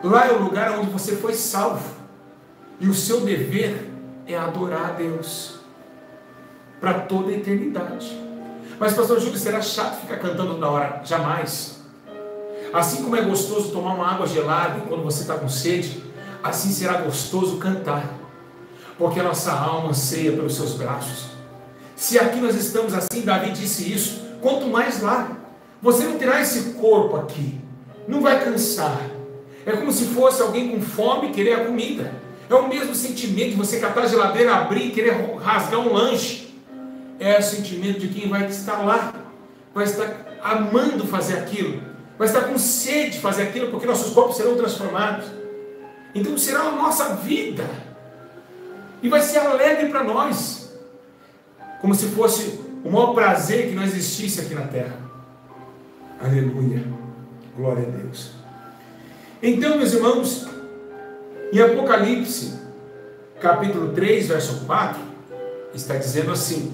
Lá é o lugar onde você foi salvo. E o seu dever é adorar a Deus para toda a eternidade. Mas, pastor Júlio, será chato ficar cantando na hora? Jamais. Assim como é gostoso tomar uma água gelada quando você está com sede, assim será gostoso cantar, porque a nossa alma anseia pelos seus braços. Se aqui nós estamos assim, Davi disse isso, quanto mais lá. Você não terá esse corpo aqui, não vai cansar. É como se fosse alguém com fome querer a comida. É o mesmo sentimento de você catar a geladeira, abrir e querer rasgar um lanche. É o sentimento de quem vai estar lá, vai estar amando fazer aquilo, vai estar com sede de fazer aquilo, porque nossos corpos serão transformados. Então será a nossa vida, e vai ser alegre para nós, como se fosse o maior prazer que não existisse aqui na terra. Aleluia, glória a Deus. Então, meus irmãos, em Apocalipse, capítulo 3, verso 4, está dizendo assim: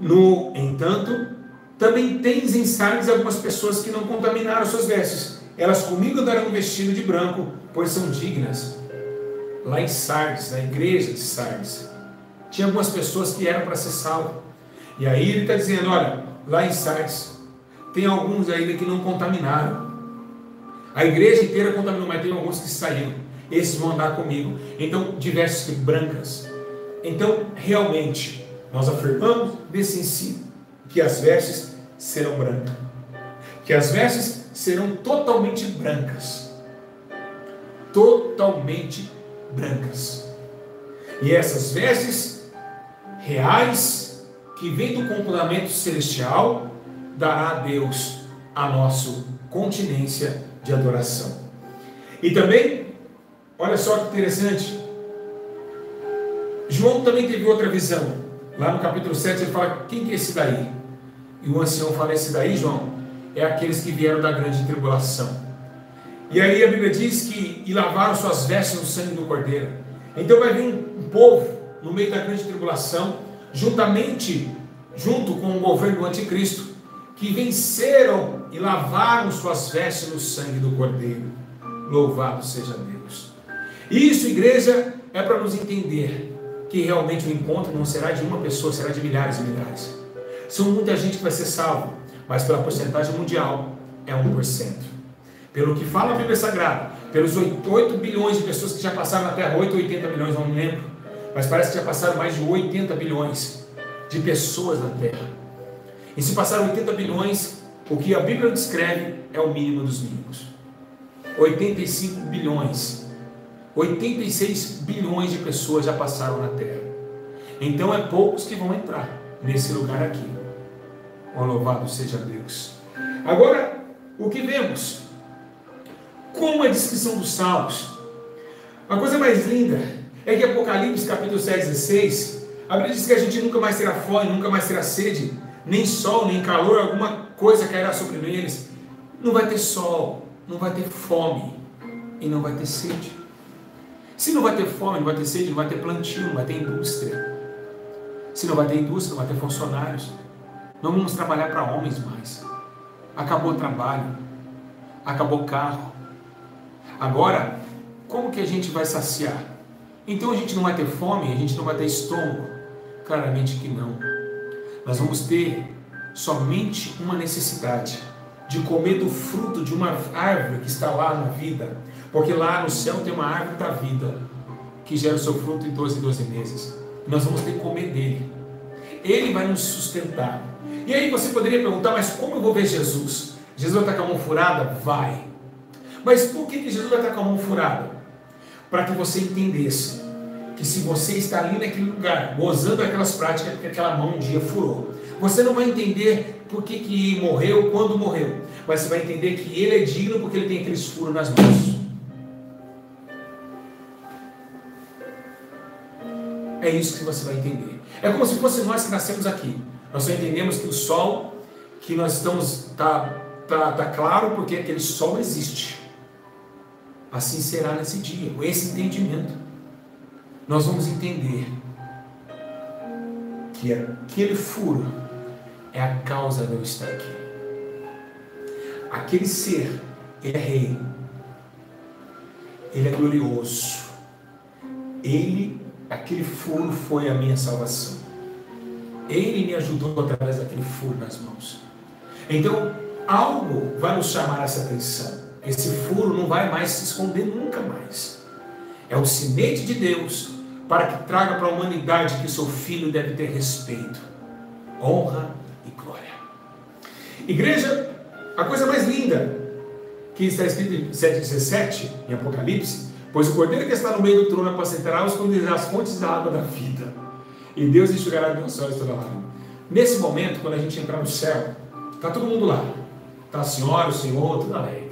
no entanto, também tens em Sardes algumas pessoas que não contaminaram suas vestes. Elas comigo darão um vestido de branco, pois são dignas. Lá em Sardes, na igreja de Sardes, tinha algumas pessoas que eram para ser salvas. E aí ele está dizendo, olha, lá em Sardes, tem alguns ainda que não contaminaram. A igreja inteira contaminou, mas tem alguns que saíram. Esses vão andar comigo. Então, diversas brancas. Então, realmente, nós afirmamos desse ensino que as vestes serão brancas. Que as vestes serão totalmente brancas. Totalmente brancas. E essas vestes reais, que vêm do comportamento celestial, dará a Deus a nossa continência de adoração. E também, olha só que interessante, João também teve outra visão. Lá no capítulo 7 ele fala, quem que é esse daí? E o ancião fala, esse daí, João, é aqueles que vieram da grande tribulação. E aí a Bíblia diz que e lavaram suas vestes no sangue do Cordeiro. Então vai vir um povo no meio da grande tribulação, junto com o governo do anticristo, que venceram e lavaram suas vestes no sangue do Cordeiro. Louvado seja Deus. Isso, igreja, é para nos entender que realmente o encontro não será de uma pessoa, será de milhares e milhares. São muita gente que vai ser salva, mas pela porcentagem mundial é 1%. Pelo que fala a Bíblia Sagrada, pelos 8 bilhões de pessoas que já passaram na Terra, 8 ou 80 bilhões, não me lembro, mas parece que já passaram mais de 80 bilhões de pessoas na Terra. E se passaram 80 bilhões, o que a Bíblia descreve é o mínimo dos mínimos. 85 bilhões, 86 bilhões de pessoas já passaram na Terra. Então é poucos que vão entrar nesse lugar aqui. Oh, louvado seja Deus. Agora, o que vemos? Como a descrição dos salmos. A coisa mais linda é que Apocalipse capítulo 7, 16, a Bíblia diz que a gente nunca mais terá fome, nunca mais terá sede, nem sol, nem calor, alguma coisa cairá sobre eles. Não vai ter sol, não vai ter fome e não vai ter sede. Se não vai ter fome, não vai ter sede, não vai ter plantio, não vai ter indústria. Se não vai ter indústria, não vai ter funcionários. Não vamos trabalhar para homens mais. Acabou o trabalho, acabou o carro. Agora, como que a gente vai saciar? Então a gente não vai ter fome, a gente não vai ter estômago? Claramente que não. Nós vamos ter somente uma necessidade de comer do fruto de uma árvore que está lá na vida, porque lá no céu tem uma árvore da vida que gera o seu fruto em 12 meses. Nós vamos ter que comer dele. Ele vai nos sustentar. E aí você poderia perguntar, mas como eu vou ver Jesus? Jesus vai estar com a mão furada? Vai. Mas por que Jesus vai estar com a mão furada? Para que você entendesse que se você está ali naquele lugar, gozando daquelas práticas, porque aquela mão um dia furou. Você não vai entender por que morreu, quando morreu, mas você vai entender que ele é digno porque ele tem aqueles furos nas mãos. É isso que você vai entender. É como se fosse nós que nascemos aqui. Nós só entendemos que o sol que nós estamos tá claro porque aquele sol existe. Assim será nesse dia, com esse entendimento. Nós vamos entender que aquele furo é a causa de eu estar aqui. Aquele ser, ele é rei, ele é glorioso, ele aquele furo foi a minha salvação. Ele me ajudou através daquele furo nas mãos. Então, algo vai nos chamar essa atenção. Esse furo não vai mais se esconder nunca mais. É o sinete de Deus para que traga para a humanidade que seu filho deve ter respeito, honra e glória. Igreja, a coisa mais linda que está escrito em 7,17 em Apocalipse: pois o cordeiro que está no meio do trono apacentará os esconderá as fontes da água da vida, e Deus enxugará de meus olhos toda lágrima. Nesse momento, quando a gente entrar no céu, está todo mundo lá. Está a senhora, o senhor, tudo alegre.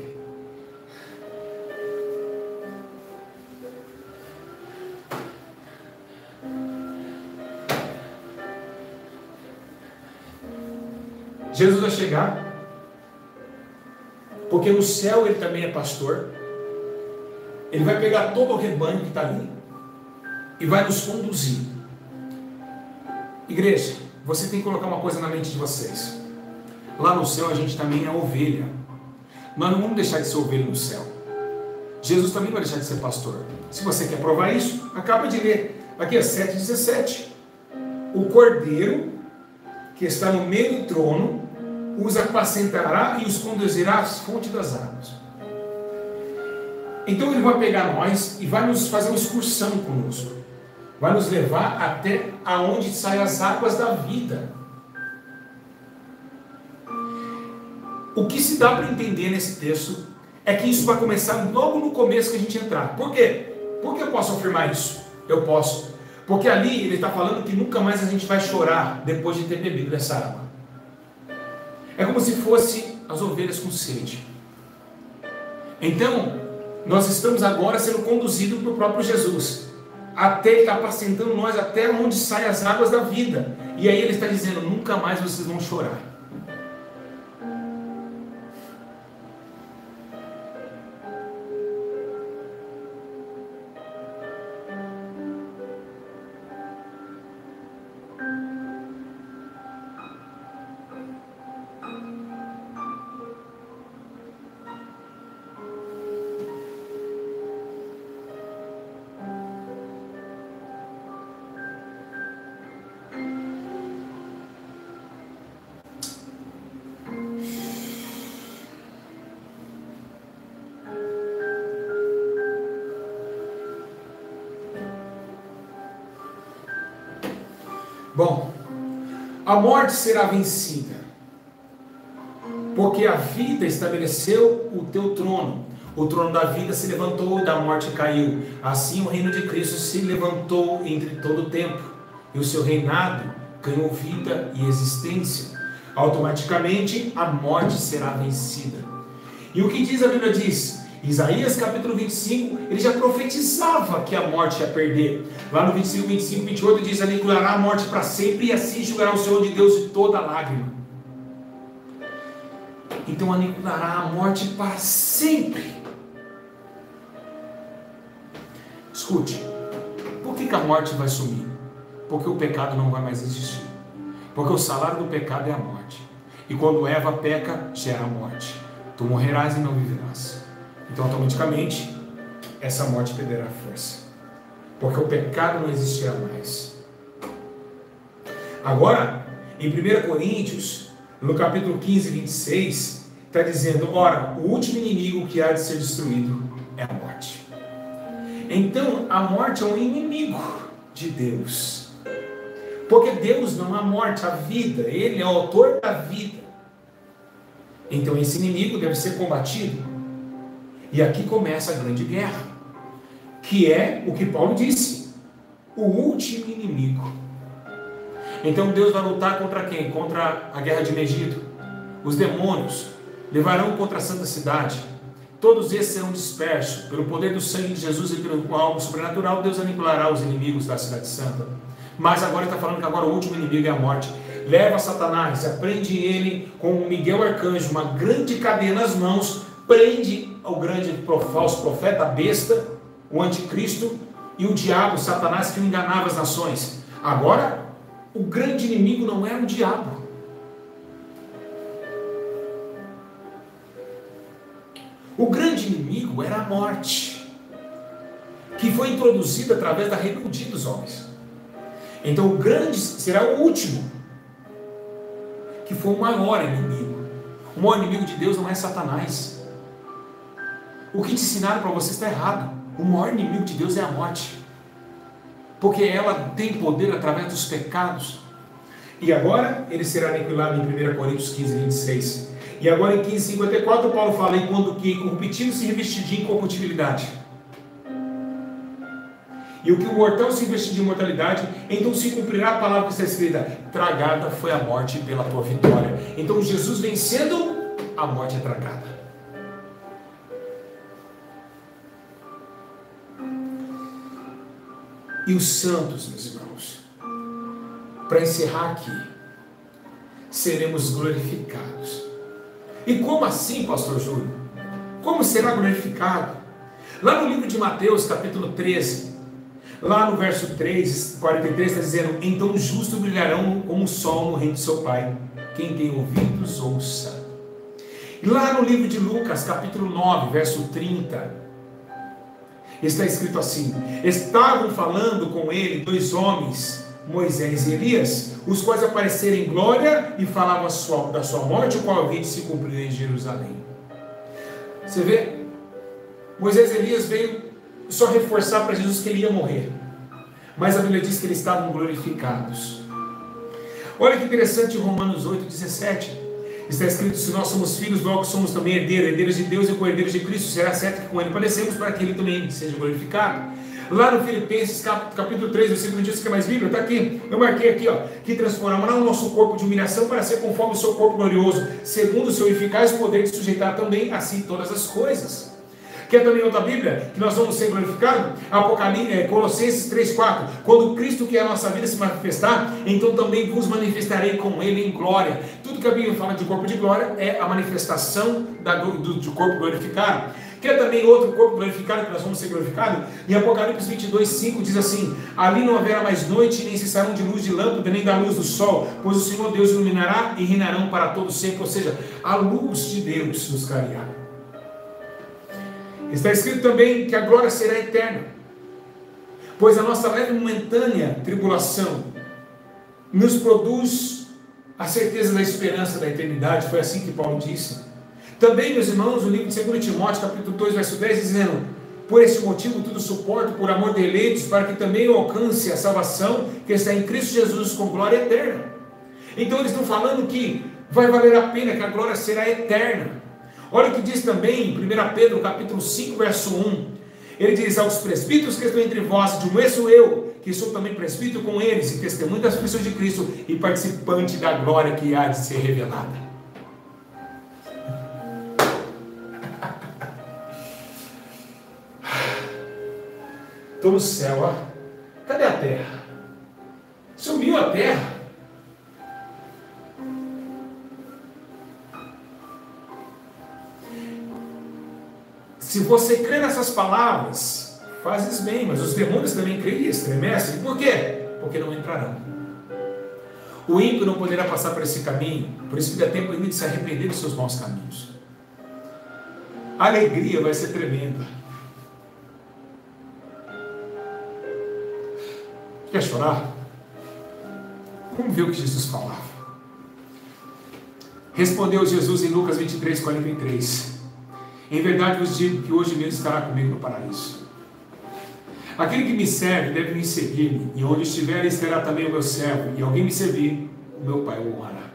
Jesus vai chegar, porque no céu ele também é pastor. Ele vai pegar todo o rebanho que está ali e vai nos conduzir. Igreja, você tem que colocar uma coisa na mente de vocês. Lá no céu a gente também é ovelha. Nós não vamos deixar de ser ovelha no céu. Jesus também vai deixar de ser pastor. Se você quer provar isso, acaba de ler. Aqui é 7,17. O cordeiro que está no meio do trono os apacentará e os conduzirá às fontes das águas. Então ele vai pegar nós e vai nos fazer uma excursão conosco. Vai nos levar até aonde saem as águas da vida. O que se dá para entender nesse texto é que isso vai começar logo no começo que a gente entrar. Por quê? Por que eu posso afirmar isso? Eu posso. Porque ali ele está falando que nunca mais a gente vai chorar depois de ter bebido dessa água. É como se fosse as ovelhas com sede. Então, nós estamos agora sendo conduzidos pelo próprio Jesus. Até ele está apacentando nós até onde saem as águas da vida. E aí ele está dizendo, nunca mais vocês vão chorar. Bom, a morte será vencida, porque a vida estabeleceu o teu trono. O trono da vida se levantou e da morte caiu. Assim o reino de Cristo se levantou entre todo o tempo, e o seu reinado ganhou vida e existência. Automaticamente a morte será vencida. E o que diz a Bíblia diz? Isaías capítulo 25, ele já profetizava que a morte ia perder. Lá no 25, 28 diz, aniquilará a morte para sempre e assim enxugará o Senhor de Deus de toda lágrima. Então aniquilará a morte para sempre. Escute, por que a morte vai sumir? Porque o pecado não vai mais existir. Porque o salário do pecado é a morte. E quando Eva peca, gera a morte. Tu morrerás e não viverás. Então, automaticamente, essa morte perderá força. Porque o pecado não existirá mais. Agora, em 1 Coríntios, no capítulo 15, 26, está dizendo, ora, o último inimigo que há de ser destruído é a morte. Então, a morte é um inimigo de Deus. Porque Deus não é a morte, a vida. Ele é o autor da vida. Então, esse inimigo deve ser combatido. E aqui começa a grande guerra, que é o que Paulo disse, o último inimigo. Então Deus vai lutar contra quem? Contra a guerra de Megiddo. Os demônios levarão contra a santa cidade. Todos esses serão dispersos. Pelo poder do sangue de Jesus e pelo algo sobrenatural, Deus aniquilará os inimigos da cidade santa. Mas agora ele está falando que agora o último inimigo é a morte. Leva Satanás, aprende ele com o Miguel Arcanjo, uma grande cadeia nas mãos, prende o grande falso profeta, a besta, o anticristo e o diabo, Satanás, que enganava as nações. Agora, o grande inimigo não era o diabo. O grande inimigo era a morte, que foi introduzida através da rebeldia dos homens. Então o grande será o último, que foi o maior inimigo. O maior inimigo de Deus não é Satanás. O que te ensinaram para você está errado. O maior inimigo de Deus é a morte, porque ela tem poder através dos pecados. E agora ele será aniquilado em 1 Coríntios 15, 26. E agora em 15, 54, Paulo fala: em quando que incorruptível se revestir de incorruptibilidade, e o que o mortal se vestir de imortalidade, então se cumprirá a palavra que está escrita: tragada foi a morte pela tua vitória. Então Jesus vencendo, a morte é tragada. E os santos, meus irmãos, para encerrar aqui, seremos glorificados. E como assim, pastor Júlio? Como será glorificado? Lá no livro de Mateus, capítulo 13, lá no verso 3, 43, está dizendo: então os justos brilharão como o sol no reino de seu Pai. Quem tem ouvidos, ouça. E lá no livro de Lucas, capítulo 9, verso 30, está escrito assim: estavam falando com ele dois homens, Moisés e Elias, os quais apareceram em glória e falavam da sua morte, o qual havia de se cumprir em Jerusalém. Você vê? Moisés e Elias veio só reforçar para Jesus que ele ia morrer, mas a Bíblia diz que eles estavam glorificados. Olha que interessante, em Romanos 8, 17, está escrito: se nós somos filhos, logo somos também herdeiros de Deus e co-herdeiros de Cristo, será certo que com ele padecemos, para que ele também seja glorificado. Lá no Filipenses capítulo 3, versículo 1, diz que é mais Bíblia, está aqui, eu marquei aqui, ó, que transformará o nosso corpo de humilhação para ser conforme o seu corpo glorioso, segundo o seu eficaz poder de sujeitar também a si todas as coisas. Quer também outra Bíblia, que nós vamos ser glorificados? Colossenses 3,4, quando Cristo, que é a nossa vida, se manifestar, então também vos manifestarei com ele em glória. Tudo que a Bíblia fala de corpo de glória é a manifestação do corpo glorificado. Quer também outro corpo glorificado, que nós vamos ser glorificados? Em Apocalipse 22:5 diz assim: ali não haverá mais noite, nem cessarão de luz de lâmpada, nem da luz do sol, pois o Senhor Deus iluminará e reinarão para todo sempre. Ou seja, a luz de Deus nos clareará. Está escrito também que a glória será eterna, pois a nossa leve e momentânea tribulação nos produz a certeza da esperança da eternidade. Foi assim que Paulo disse. Também, meus irmãos, o livro de 2 Timóteo, capítulo 2, verso 10, dizendo: por esse motivo tudo suporto, por amor de eleitos, para que também eu alcance a salvação que está em Cristo Jesus com glória eterna. Então eles estão falando que vai valer a pena, que a glória será eterna. Olha o que diz também em 1 Pedro, capítulo 5, verso 1. Ele diz: aos presbíteros que estão entre vós, de um sou eu, que sou também presbítero com eles, e testemunho das aflições de Cristo, e participante da glória que há de ser revelada. Estou no céu, ó. Cadê a terra? Sumiu a terra. Se você crê nessas palavras, fazes bem, mas os demônios também creem e estremecem. Por quê? Porque não entrarão. O ímpio não poderá passar por esse caminho, por isso que dá tempo ainda de se arrepender dos seus maus caminhos. A alegria vai ser tremenda. Quer chorar? Vamos ver o que Jesus falava. Respondeu Jesus em Lucas 23, 43. Em verdade vos digo que hoje mesmo estará comigo no paraíso. Aquele que me serve deve me seguir, e onde estiver estará também o meu servo, e alguém me servir, o meu Pai o honrará.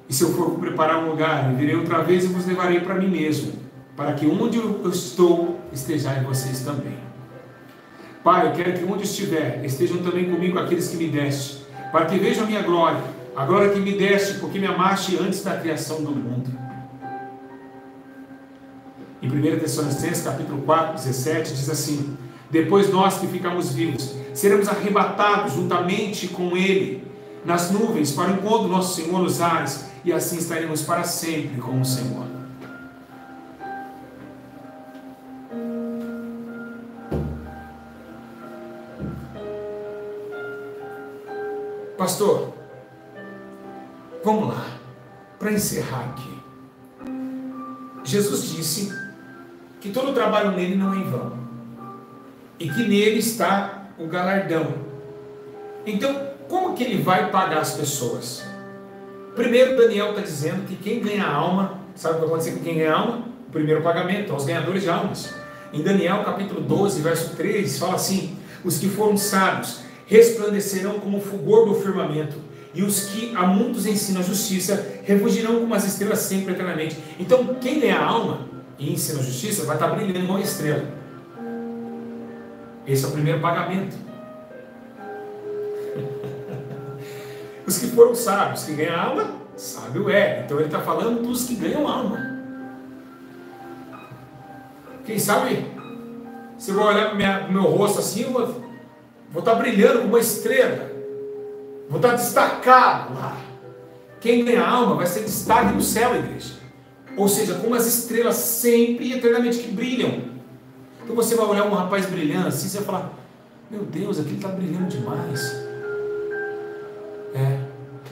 E se eu for preparar um lugar, virei outra vez e vos levarei para mim mesmo, para que onde eu estou, estejais vocês também. Pai, eu quero que onde estiver, estejam também comigo aqueles que me deste, para que vejam a minha glória, a glória que me deste, porque me amaste antes da criação do mundo. Em 1 Tessalonicenses, capítulo 4, 17, diz assim: depois nós que ficamos vivos, seremos arrebatados juntamente com Ele, nas nuvens, para o encontro do nosso Senhor nos ares, e assim estaremos para sempre com o Senhor. Pastor, vamos lá, para encerrar aqui. Jesus disse que todo o trabalho nele não é em vão. e que nele está o galardão. Então, como que ele vai pagar as pessoas? Primeiro, Daniel está dizendo que quem ganha alma, sabe o que vai acontecer com quem ganha alma? O primeiro pagamento, aos ganhadores de almas. Em Daniel capítulo 12, verso 3, fala assim: os que foram sábios resplandecerão como o fulgor do firmamento, e os que a muitos ensinam a justiça refugirão como as estrelas sempre eternamente. Então, quem ganha a alma e ensina a justiça vai estar brilhando igual uma estrela. Esse é o primeiro pagamento. Os que foram sábios, que ganham alma, sábio é. Então ele está falando dos que ganham alma. Quem sabe, se eu vou olhar para o meu rosto assim, eu vou estar brilhando como uma estrela. Vou estar destacado lá. Quem ganha alma vai ser destaque no céu, igreja. Ou seja, como as estrelas sempre e eternamente que brilham. Então você vai olhar um rapaz brilhando assim, você vai falar: meu Deus, aquele está brilhando demais.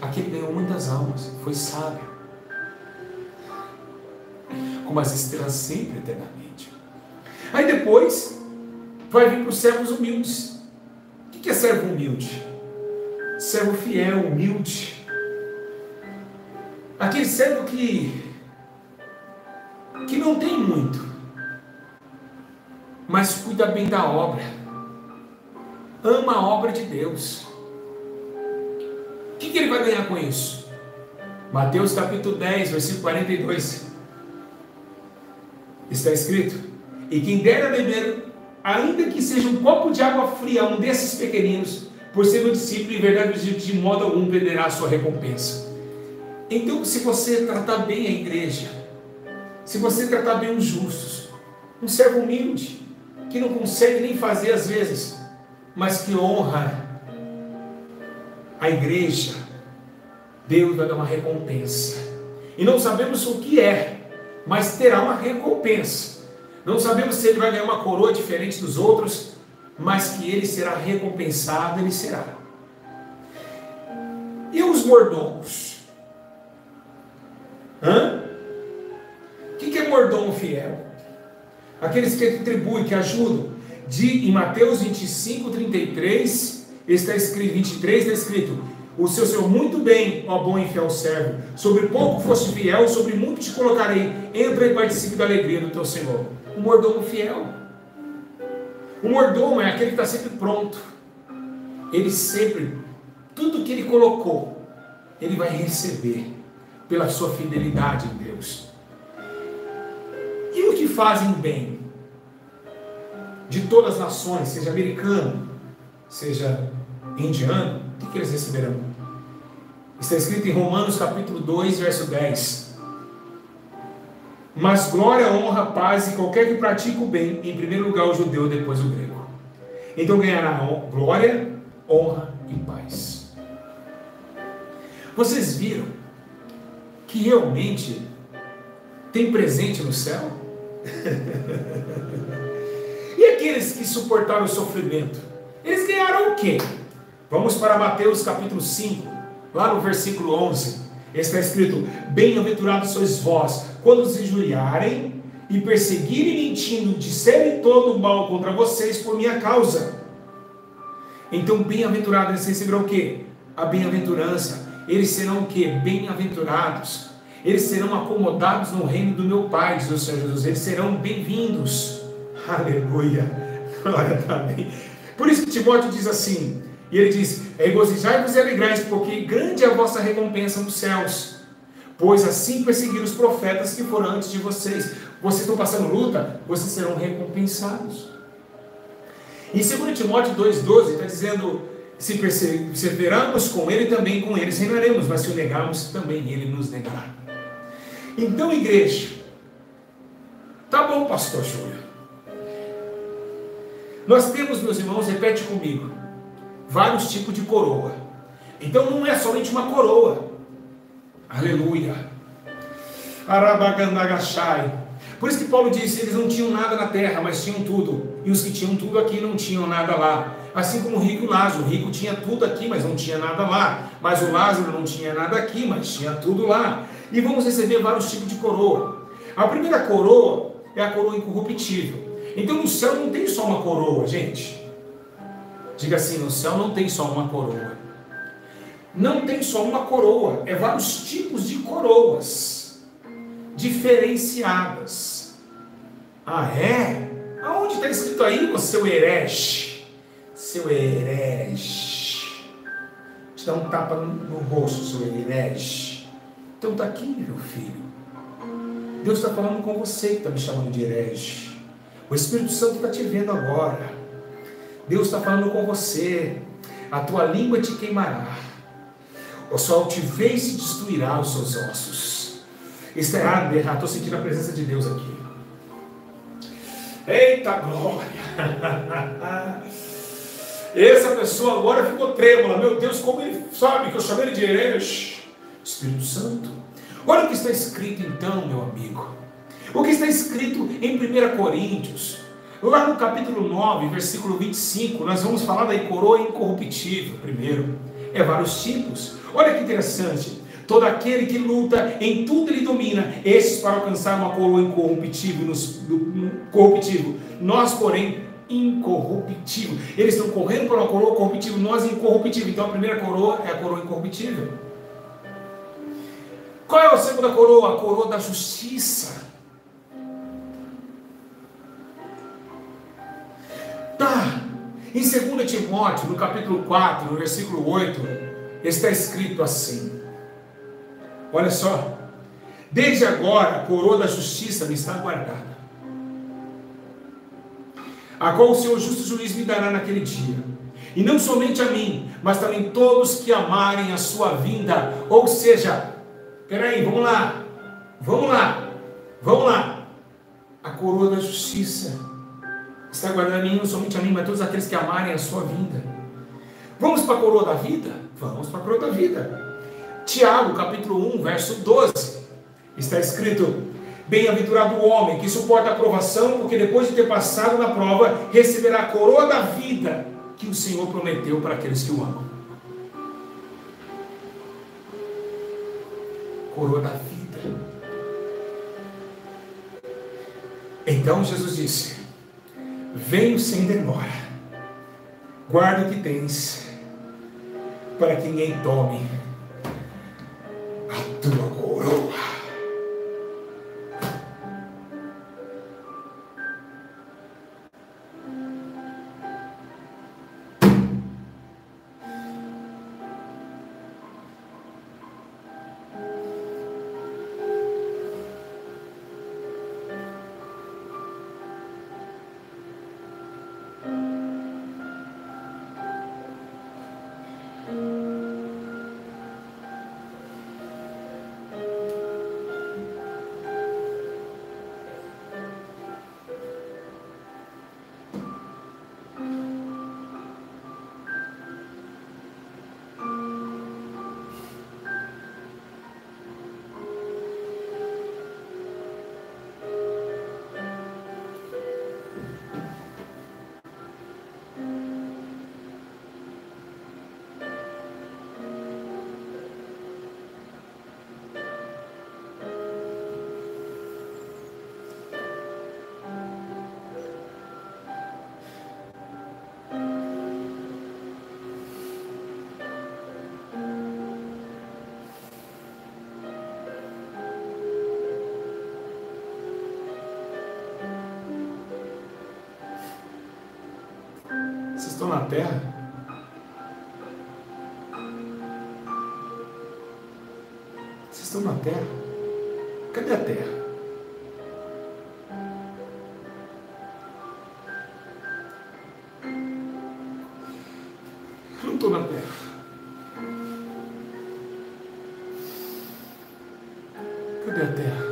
Aquele ganhou muitas almas, foi sábio. Como as estrelas sempre eternamente. Aí depois vai vir para os servos humildes. O que é servo humilde? Servo fiel, humilde. Aquele servo que não tem muito, mas cuida bem da obra. Ama a obra de Deus. O que ele vai ganhar com isso? Mateus capítulo 10, versículo 42. Está escrito: e quem der a beber, ainda que seja um copo de água fria a um desses pequeninos, por ser meu discípulo, em verdade de modo algum perderá a sua recompensa. Então, se você tratar bem a igreja, se você tratar bem os justos, um servo humilde, que não consegue nem fazer às vezes, mas que honra a igreja, Deus vai dar uma recompensa. E não sabemos o que é, mas terá uma recompensa. Não sabemos se ele vai ganhar uma coroa diferente dos outros, mas que ele será recompensado, ele será. E os mordomos? O que é mordomo fiel? Aqueles que contribuem, que ajudam. Em Mateus 25, 33, está escrito, 23 está escrito: o seu Senhor, muito bem, ó bom e fiel servo, sobre pouco foste fiel, sobre muito te colocarei, entra e participe da alegria do teu Senhor. O mordomo fiel. O mordomo é aquele que está sempre pronto. Ele sempre, tudo que ele colocou, ele vai receber pela sua fidelidade em Deus. E os que fazem bem, de todas as nações, seja americano, seja indiano, o que eles receberão? Está escrito em Romanos capítulo 2, verso 10. Mas glória, honra, paz e qualquer que pratique o bem, em primeiro lugar o judeu, depois o grego. Então ganhará glória, honra e paz. Vocês viram que realmente tem presente no céu? E aqueles que suportaram o sofrimento, eles ganharam o quê? Vamos para Mateus capítulo 5, lá no versículo 11. Está escrito: bem-aventurados sois vós, quando os injuriarem e perseguirem mentindo, disserem todo o mal contra vocês por minha causa. Então, bem-aventurados, eles receberão o quê? A bem-aventurança. Eles serão o quê? Bem-aventurados. Eles serão acomodados no reino do meu Pai, diz o Senhor Jesus. Eles serão bem-vindos. Aleluia. Glória também. Por isso que Timóteo diz assim, e ele diz: regozijai-vos e alegrai-vos, porque grande é a vossa recompensa nos céus, pois assim perseguiram os profetas que foram antes de vocês. Vocês estão passando luta, vocês serão recompensados. Em 2 Timóteo 2,12 está dizendo: se perseverarmos com ele, também com eles reinaremos, mas se o negarmos, também ele nos negará. Então, igreja, tá bom, pastor Júlio, nós temos, meus irmãos, repete comigo, vários tipos de coroa. Então não é somente uma coroa. Aleluia. Arabagandagachai. Por isso que Paulo disse: eles não tinham nada na terra, mas tinham tudo. E os que tinham tudo aqui não tinham nada lá. Assim como o rico e o Lázaro. O rico tinha tudo aqui, mas não tinha nada lá. Mas o Lázaro não tinha nada aqui, mas tinha tudo lá. E vamos receber vários tipos de coroa. A primeira coroa é a coroa incorruptível. Então no céu não tem só uma coroa, gente. Diga assim, no céu não tem só uma coroa. Não tem só uma coroa, é vários tipos de coroas, diferenciadas. Ah, é? Aonde está escrito aí, seu herege? Seu herege. Te dá um tapa no rosto, seu herege. Então está aqui, meu filho. Deus está falando com você que está me chamando de herege. O Espírito Santo está te vendo agora. Deus está falando com você. A tua língua te queimará. A sua altivez se destruirá os seus ossos. Estou sentindo a presença de Deus aqui. Eita glória! Essa pessoa agora ficou trêmula. Meu Deus, como ele sabe que eu chamei ele de herege? Espírito Santo. Olha o que está escrito então, meu amigo. O que está escrito em 1 Coríntios. Lá no capítulo 9, versículo 25, nós vamos falar da coroa incorruptível primeiro. É vários tipos. Olha que interessante. Todo aquele que luta, em tudo ele domina, esses para alcançar uma coroa incorruptível. Nós, porém, incorruptível. Eles estão correndo para uma coroa corruptível, nós incorruptível. Então a primeira coroa é a coroa incorruptível. Qual é a segunda coroa? A coroa da justiça. Tá. Em 2 Timóteo, no capítulo 4, no versículo 8, está escrito assim. Olha só. Desde agora a coroa da justiça me está guardada, a qual o Senhor justo juiz me dará naquele dia. E não somente a mim, mas também todos que amarem a sua vinda. Ou seja, peraí, vamos lá. A coroa da justiça está guardada a mim, não somente a mim, mas todos aqueles que amarem a sua vinda. Vamos para a coroa da vida? Vamos para a coroa da vida. Tiago, capítulo 1, verso 12. Está escrito: bem-aventurado o homem que suporta a provação, porque depois de ter passado na prova, receberá a coroa da vida que o Senhor prometeu para aqueles que o amam. Coroa da vida. Então Jesus disse: venho sem demora, guarda o que tens, para que ninguém tome a tua coroa. Vocês estão na terra? Vocês estão na terra? Cadê a terra? Eu não estou na terra. Cadê a terra?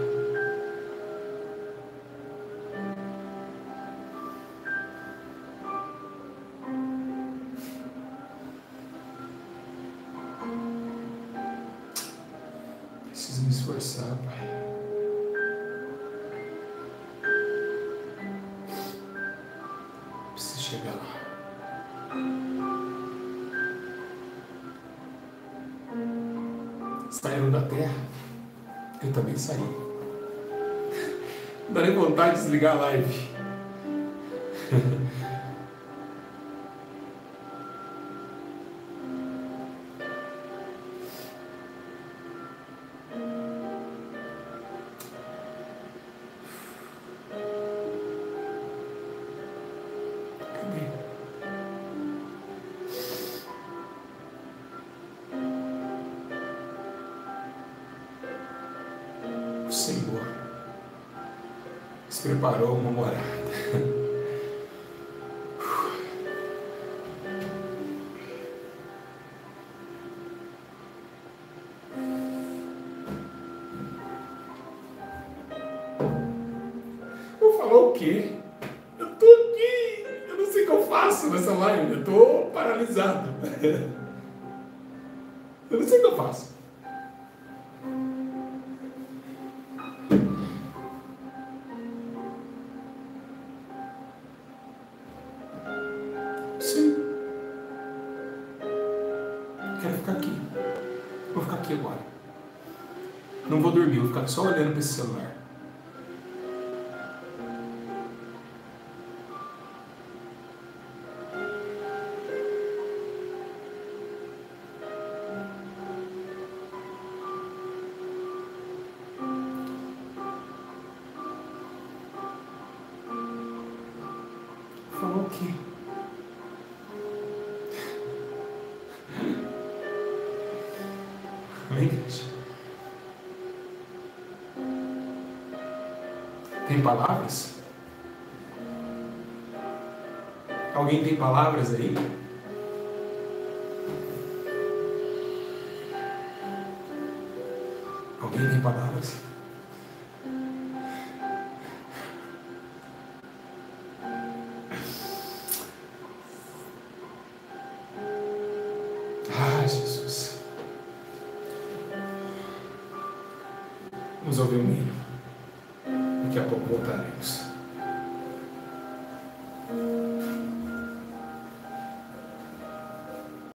Preciso me esforçar, Pai. Preciso chegar lá. Saíram da terra. Eu também saí. Não dá nem vontade de desligar a live. O Senhor nos preparou uma morada. Vou falar o quê? Eu tô aqui, eu não sei o que eu faço nessa live, eu tô paralisado. Eu não sei o que eu faço. Sim. Quero ficar aqui. Vou ficar aqui agora. Não vou dormir, vou ficar só olhando para esse celular. Falou o quê? Amém, igreja? Tem palavras? Alguém tem palavras aí? Alguém tem palavras? Ah, Jesus. Vamos ouvir um hino. Daqui a pouco voltaremos.